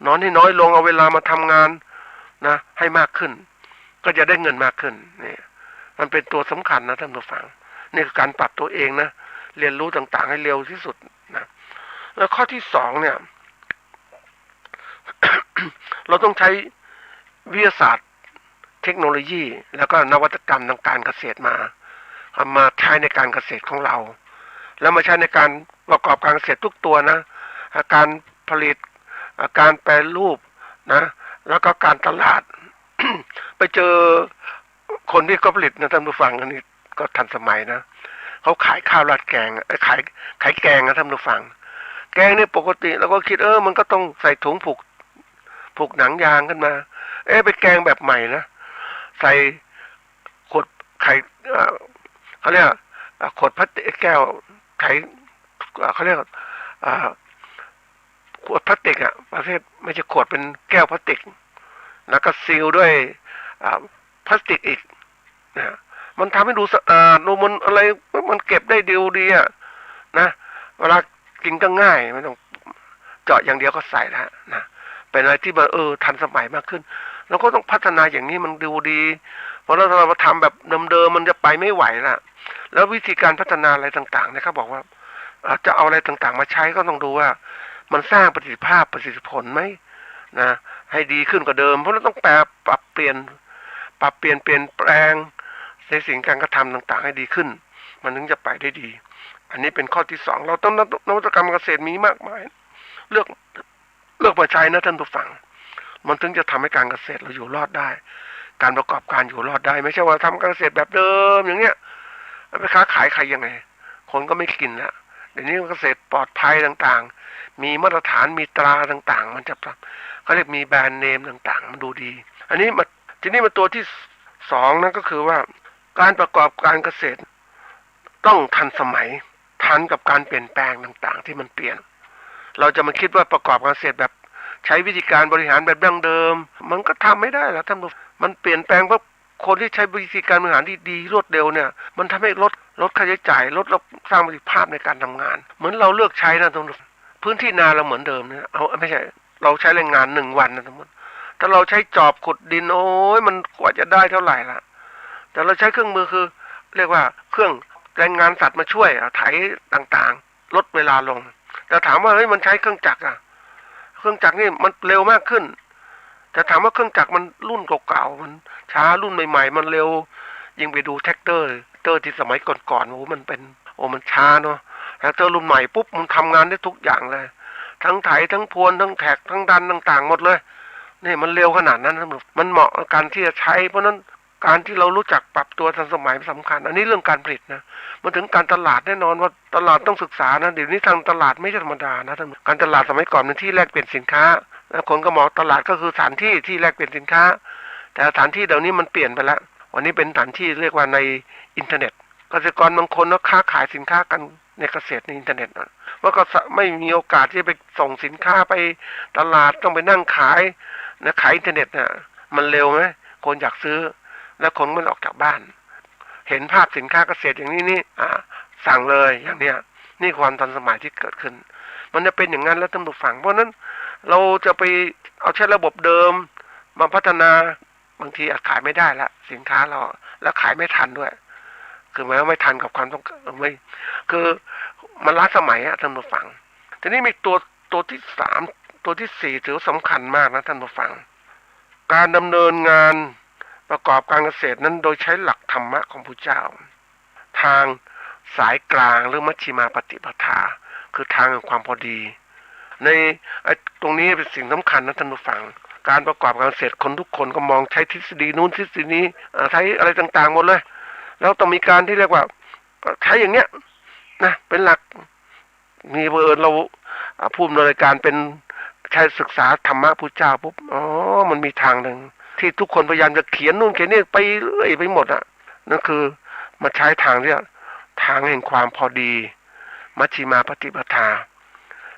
นอนให้น้อยลงเอาเวลามาทำงานนะให้มากขึ้นก็จะได้เงินมากขึ้นนี่มันเป็นตัวสำคัญนะท่านผู้ฟังนี่คือการปรับตัวเองนะเรียนรู้ต่างๆให้เร็วที่สุดนะแล้วข้อที่สองเนี่ย เราต้องใช้ วิทยาศาสตร์เทคโนโลยีแล้วก็นวัตกรรมทางการเกษตรมาเอามาใช้ในการเกษตรของเราแล้วมาใช้ในการประกอบการเกษตรทุกตัวนะการผลิตการแปรรูปนะแล้วก็การตลาด ไปเจอคนที่เขาผลิตนะท่านผู้ฟังอันนี้ก็ทันสมัยนะเขาขายข้าวราดแกงขายแกงนะท่านผู้ฟังแกงนี่ปกติเราก็คิดมันก็ต้องใส่ถุงผูกหนังยางขึ้นมาไปแกงแบบใหม่นะใส่ขวดไข่เขาเรียกขวดพลาสติกแก้วไข่เขาเรียกขวดพลาสติกประเภทไม่ใช่ขวดเป็นแก้วพลาสติกแล้วก็ซีลด้วยพลาสติกอีกนะมันทำให้ดูสะอาดดูมันอะไรมันเก็บได้ดีนะเวลากินก็ง่ายไม่ต้องเจาะอย่างเดียวก็ใส่แล้วนะเป็นอะไรที่มันทันสมัยมากขึ้นเราก็ต้องพัฒนาอย่างนี้มันดูดีเพราะถ้าเราทำแบบเดิมๆมันจะไปไม่ไหวละแล้ววิธีการพัฒนาอะไรต่างๆเนี่ยเขาบอกว่าจะเอาอะไรต่างๆมาใช้ก็ต้องดูว่ามันสร้างประสิทธิภาพประสิทธิผลไหมนะให้ดีขึ้นกว่าเดิมเพราะเราต้องปรับเปลี่ยนแปลงในสิ่งการกระทำต่างๆให้ดีขึ้นมันถึงจะไปได้ดีอันนี้เป็นข้อที่2เราต้องนวัตกรรมเกษตรมีมากมายเลือกมาใช้นะท่านผู้ฟังมันถึงจะทำให้การเกษตรเราอยู่รอดได้การประกอบการอยู่รอดได้ไม่ใช่ว่าทำการเกษตรแบบเดิมอย่างเงี้ยไปค้าขายใครยังไงคนก็ไม่กินแล้วเดี๋ยวนี้เกษตรปลอดภัยต่างๆมีมาตรฐานมีตราต่างๆมันจะเขาเรียกมีแบรนด์เนมต่างๆมันดูดีอันนี้ทีนี้มาตัวที่2นั่นก็คือว่าการประกอบการเกษตรต้องทันสมัยทันกับการเปลี่ยนแปลงต่างๆที่มันเปลี่ยนเราจะมาคิดว่าประกอบการเกษตรแบบใช้วิธีการบริหารแบบดั้งเดิมมันก็ทำไม่ได้แล้วท่านผู้มันเปลี่ยนแปลงเพราะคนที่ใช้วิธีการบริหารที่ดีรวดเร็วเนี่ยมันทำให้ลดค่าใช้จ่ายลดสร้างประสิทธิภาพในการทำงานเหมือนเราเลือกใช้นะท่านผู้พื้นที่นาเราเหมือนเดิมเนี่ยไม่ใช่เราใช้แรงงาน1วันนะท่านผู้ถ้าเราใช้จอบขุดดินโอ้ยมันกว่าจะได้เท่าไหร่ล่ะแต่เราใช้เครื่องมือคือเรียกว่าเครื่องแรงงานสัตว์มาช่วยไถต่างๆลดเวลาลงแต่ถามว่าเฮ้ยมันใช้เครื่องจักรเครื่องจักรนี่มันเร็วมากขึ้นแต่ถามว่าเครื่องจักรมันรุ่นเก่าๆมันช้ารุ่นใหม่ๆมันเร็วยิ่งไปดูแท็กเตอร์ที่สมัยก่อนๆมันช้าเนาะแท็กเตอร์รุ่นใหม่ปุ๊บมันทำงานได้ทุกอย่างเลยทั้งไถทั้งพรวนทั้งแท็กทั้งดันต่างๆหมดเลยนี่มันเร็วขนาดนั้นมันเหมาะกับการที่จะใช้เพราะนั้นการที่เรารู้จักปรับตัวทันสมัยสำคัญอันนี้เรื่องการผลิตนะมาถึงการตลาดแน่นอนว่าตลาดต้องศึกษานะเดี๋ยวนี้ทางตลาดไม่ใช่ธรรมดานะท่านการตลาดสมัยก่อนเป็นที่แลกเปลี่ยนสินค้าแล้วคนก็มองตลาดก็คือสถานที่ที่แลกเปลี่ยนสินค้าแต่สถานที่เดี๋ยวนี้มันเปลี่ยนไปแล้ววันนี้เป็นสถานที่เรียกว่าในอินเทอร์เน็ตเกษตรกรบางคนก็ค้าขายสินค้ากันในเกษตรในอินเทอร์เน็ตว่าก็ไม่มีโอกาสที่จะไปส่งสินค้าไปตลาดต้องไปนั่งขายนะขายอินเทอร์เน็ตน่ะมันเร็วไหมคนอยากซื้อแล้วคนไม่ออกจากบ้านเห็นภาพสินค้าเกษตรอย่างนี้สั่งเลยอย่างเนี้ยนี่ความทันสมัยที่เกิดขึ้นมันจะเป็นอย่างนั้นแล้วท่านผู้ฟังเพราะนั้นเราจะไปเอาใช้ระบบเดิมมาพัฒนาบางทีอาจขายไม่ได้ละสินค้าเราแล้วขายไม่ทันด้วยคือหมายว่าไม่ทันกับความต้องการไม่คือมันล้าสมัยท่านผู้ฟังทีนี้มีตัวที่3ตัวที่4ถือสำคัญมากนะท่านผู้ฟังการดำเนินงานประกอบการเกษตรนั้นโดยใช้หลักธรรมะของพระเจ้าทางสายกลางหรือมัชฌิมาปฏิปทาคือทางแห่งความพอดีในตรงนี้เป็นสิ่งสำคัญนะท่านผู้ฟังการประกอบการเกษตรคนทุกคนก็มองใช้ทฤษฎีนู้นทฤษฎีนี้ใช้อะไรต่างๆหมดเลยแล้วต้องมีการที่เรียกว่าใช้อย่างเนี้ยนะเป็นหลักมีเผอิญเราผู้อำนวยรายการเป็นใช้ศึกษาธรรมะพุทธเจ้าปุ๊บมันมีทางหนึ่งที่ทุกคนพยายามจะเขียนนู่นเขียนนี่ไปเรื่อยไปหมดนั่นคือมาใช้ทางเรียกทางแห่งความพอดีมัชฌิมาปฏิปทา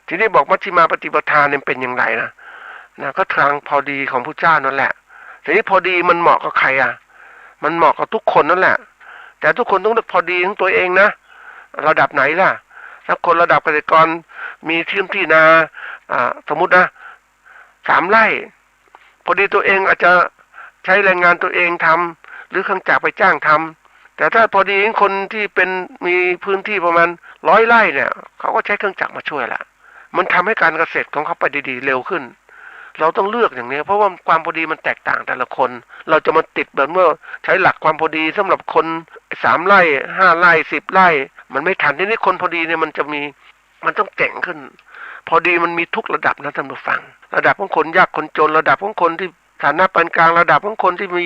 ทีนี้บอกมัชฌิมาปฏิปทาเนี่ยเป็นอย่างไรนะก็ทางพอดีของพุทธเจ้านั่นแหละทีนี้พอดีมันเหมาะกับใครมันเหมาะกับทุกคนนั่นแหละแต่ทุกคนต้องเลือกพอดีของตัวเองนะระดับไหนล่ะถ้าคนระดับเกษตรกรมีที่นาสมมุตินะ3 ไร่พอดีตัวเองอาจจะใช้แรงงานตัวเองทำหรือเครื่องจักรไปจ้างทำแต่ถ้าพอดีคนที่เป็นมีพื้นที่ประมาณ100 ไร่เนี่ยเขาก็ใช้เครื่องจักรมาช่วยละมันทำให้การเกษตรของเขาไปดีๆเร็วขึ้น เราต้องเลือกอย่างนี้เพราะว่าความพอดีมันแตกต่างแต่ละคนเราจะมาติดแบบว่าใช้หลักความพอดีสำหรับคน3 ไร่5 ไร่10 ไร่มันไม่ทันทีนี้คนพอดีเนี่ยมันต้องเก่งขึ้นพอดีมันมีทุกระดับนะท่านผู้ฟังระดับของคนยากคนจนระดับของคนที่ฐานะปานกลางระดับของคนที่มี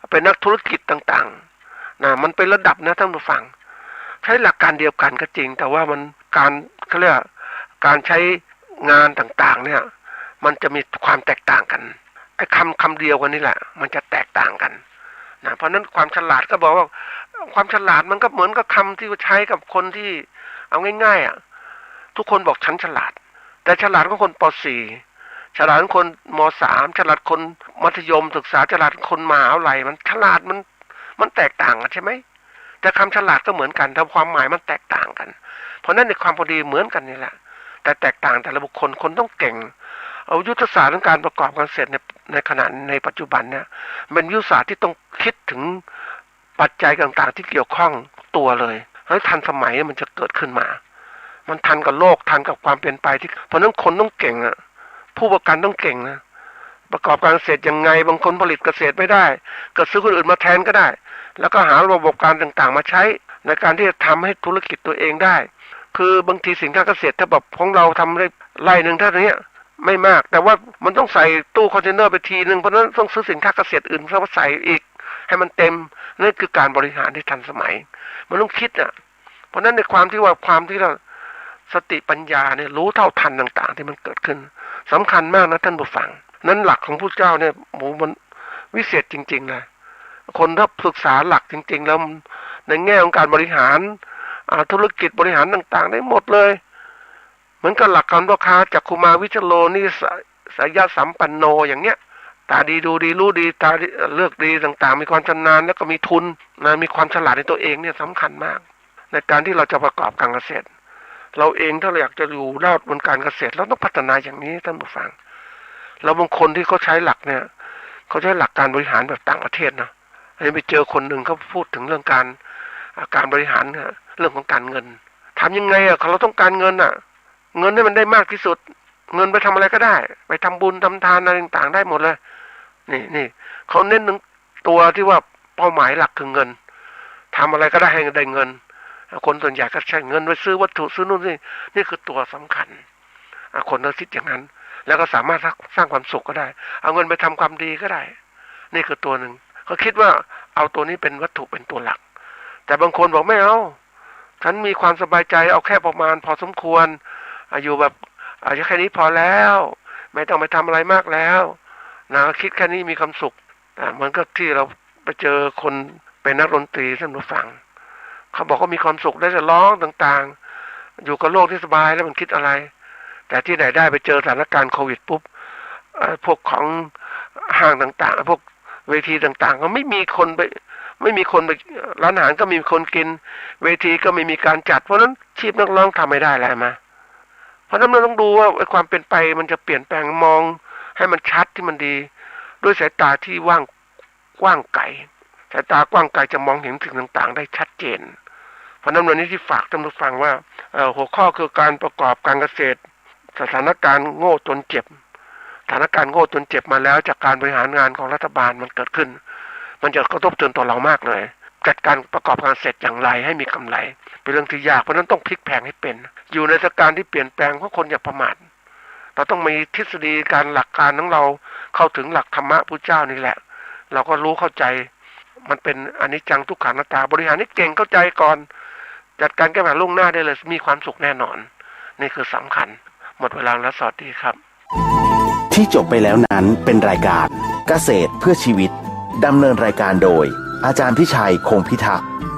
เป็นนักธุรกิจต่างๆนะมันเป็นระดับนะท่านผู้ฟังใช้หลักการเดียวกันก็จริงแต่ว่ามันเขาเรียกการใช้งานต่างๆเนี่ยมันจะมีความแตกต่างกันไอ้คำเดียวกันนี่แหละมันจะแตกต่างกันนะเพราะนั้นความฉลาดก็บอกว่าความฉลาดมันก็เหมือนกับคำที่ใช้กับคนที่เอาง่ายๆทุกคนบอกฉันฉลาดแต่ฉลาดของคนป .4 ฉลาดของคนม .3 ฉลาดคนมัธยมศึกษาฉลาดคนมหาวิทยาลัยมันฉลาดมันแตกต่างกันใช่ไหมแต่คำฉลาดก็เหมือนกันแต่ความหมายมันแตกต่างกันเพราะนั้นในความพอดีเหมือนกันนี่แหละแต่แตกต่างแต่ละบุคคลคนต้องเก่งเอายุทธศาสตร์ของการประกอบการเกษตรในขณะในปัจจุบันเนี่ยเป็นยุทธศาสตร์ที่ต้องคิดถึงปัจจัยต่างๆที่เกี่ยวข้องตัวเลยให้ทันสมัยมันจะเกิดขึ้นมามันทันกับโลกทันกับความเปลี่ยนไปที่เพราะนั้นคนต้องเก่งผู้ประกันต้องเก่งนะประกอบการเกษตรยังไงบางคนผลิตเกษตรไม่ได้ก็ซื้อคนอื่นมาแทนก็ได้แล้วก็หาระบบการต่างๆมาใช้ในการที่จะทำให้ธุรกิจตัวเองได้คือบางทีสินค้าเกษตรถ้าแบบของเราทำได้ไร่นึงเท่านี้ไม่มากแต่ว่ามันต้องใส่ตู้คอนเทนเนอร์ไปทีนึงเพราะนั้นต้องซื้อสินค้าเกษตรอื่นเข้ามาใส่อีกให้มันเต็มนั่นคือการบริหารที่ทันสมัยมันต้องคิดเพราะนั้นในความที่เราสติปัญญาเนี่ยรู้เท่าทันต่างๆที่มันเกิดขึ้นสำคัญมากนะท่านผู้ฟังนั้นหลักของพระเจ้าเนี่ยมันวิเศษจริงๆเลยคนถ้าศึกษาหลักจริงๆแล้วในแง่ของการบริหารธุรกิจบริหารต่างๆได้หมดเลยเหมือนกับหลักการพ่อค้าจักขุมาวิจโลนิสายะสัมปันโนอย่างเนี้ยตาดีดูดีรู้ดีตาเลือกดีต่างๆมีความชำนาญแล้วก็มีทุนนะมีความฉลาดในตัวเองเนี่ยสำคัญมากในการที่เราจะประกอบการเกษตรเราเองถ้าเราอยากจะอยู่รอดบนการเกษตรเราต้องพัฒนาอย่างนี้ท่านผู้ฟังเราบางคนที่เขาใช้หลักเนี่ยเขาใช้หลักการบริหารแบบต่างประเทศนะไปเจอคนหนึ่งเขาพูดถึงเรื่องการบริหารเรื่องของการเงินทำยังไงเราต้องการเงินเงินให้มันได้มากที่สุดเงินไปทำอะไรก็ได้ไปทำบุญทำทานอะไรต่างๆได้หมดเลยนี่เขาเน้นถึงตัวที่ว่าเป้าหมายหลักคือเงินทำอะไรก็ได้ให้ได้เงินคนส่วนใหญ่ก็ใช้เงินไปซื้อวัตถุซื้อนู่นนี่คือตัวสำคัญคนเราคิดอย่างนั้นแล้วก็สามารถสร้างความสุขก็ได้เอาเงินไปทำความดีก็ได้นี่คือตัวหนึ่งเขาคิดว่าเอาตัวนี้เป็นวัตถุเป็นตัวหลักแต่บางคนบอกไม่เอาฉันมีความสบายใจเอาแค่ประมาณพอสมควรอยู่แบบแค่นี้พอแล้วไม่ต้องไปทำอะไรมากแล้วนะคิดแค่นี้มีความสุขมันก็ที่เราไปเจอคนเป็นนักดนตรีท่านผู้ฟังเขาบอกว่ามีความสุขได้แต่ร้องต่างๆอยู่กับโลกที่สบายแล้วมันคิดอะไรแต่ที่ไหนได้ไปเจอสถานการณ์โควิดปุ๊บพวกของห้างต่างๆพวกเวทีต่างๆก็ไม่มีคนไปร้านอาหารก็มีคนกินเวทีก็ไม่มีการจัดเพราะนั้นชีพนักร้องทำไม่ได้แล้วมาเพราะนั้นเราต้องดูว่าความเป็นไปมันจะเปลี่ยนแปลงมองให้มันชัดที่มันดีด้วยสายตาที่กว้างไกลสายตากว้างไกลจะมองเห็นสิ่งต่างๆได้ชัดเจนเพราะนั้นวันนี้ที่ฝากท่านผู้ฟังว่าหัวข้อคือการประกอบการเกษตรสถานการณ์โง่จนเจ็บสถานการณ์โง่จนเจ็บมาแล้วจากการบริหารงานของรัฐบาลมันเกิดขึ้นมันจะกระทบจนตัวเรามากเลยจัดการประกอบการเสร็จอย่างไรให้มีกำไรเป็นเรื่องที่ยากเพราะนั้นต้องพลิกแพลงให้เป็นอยู่ในสถานการณ์ที่เปลี่ยนแปลงเพราะคนอย่าประมาทเราต้องมีทฤษฎีการหลักการของเราเข้าถึงหลักธรรมะพุทธเจ้านี่แหละเราก็รู้เข้าใจมันเป็นอนิจจังทุกขังอนัตตาบริหารนี่เก่งเข้าใจก่อนจัดการแก้ปัญหาล่วงหน้าได้เลยมีความสุขแน่นอนนี่คือสำคัญหมดเวลาแล้วสวัสดีครับที่จบไปแล้วนั้นเป็นรายการเกษตรเพื่อชีวิตดำเนินรายการโดยอาจารย์พิชัยคงพิทักษ์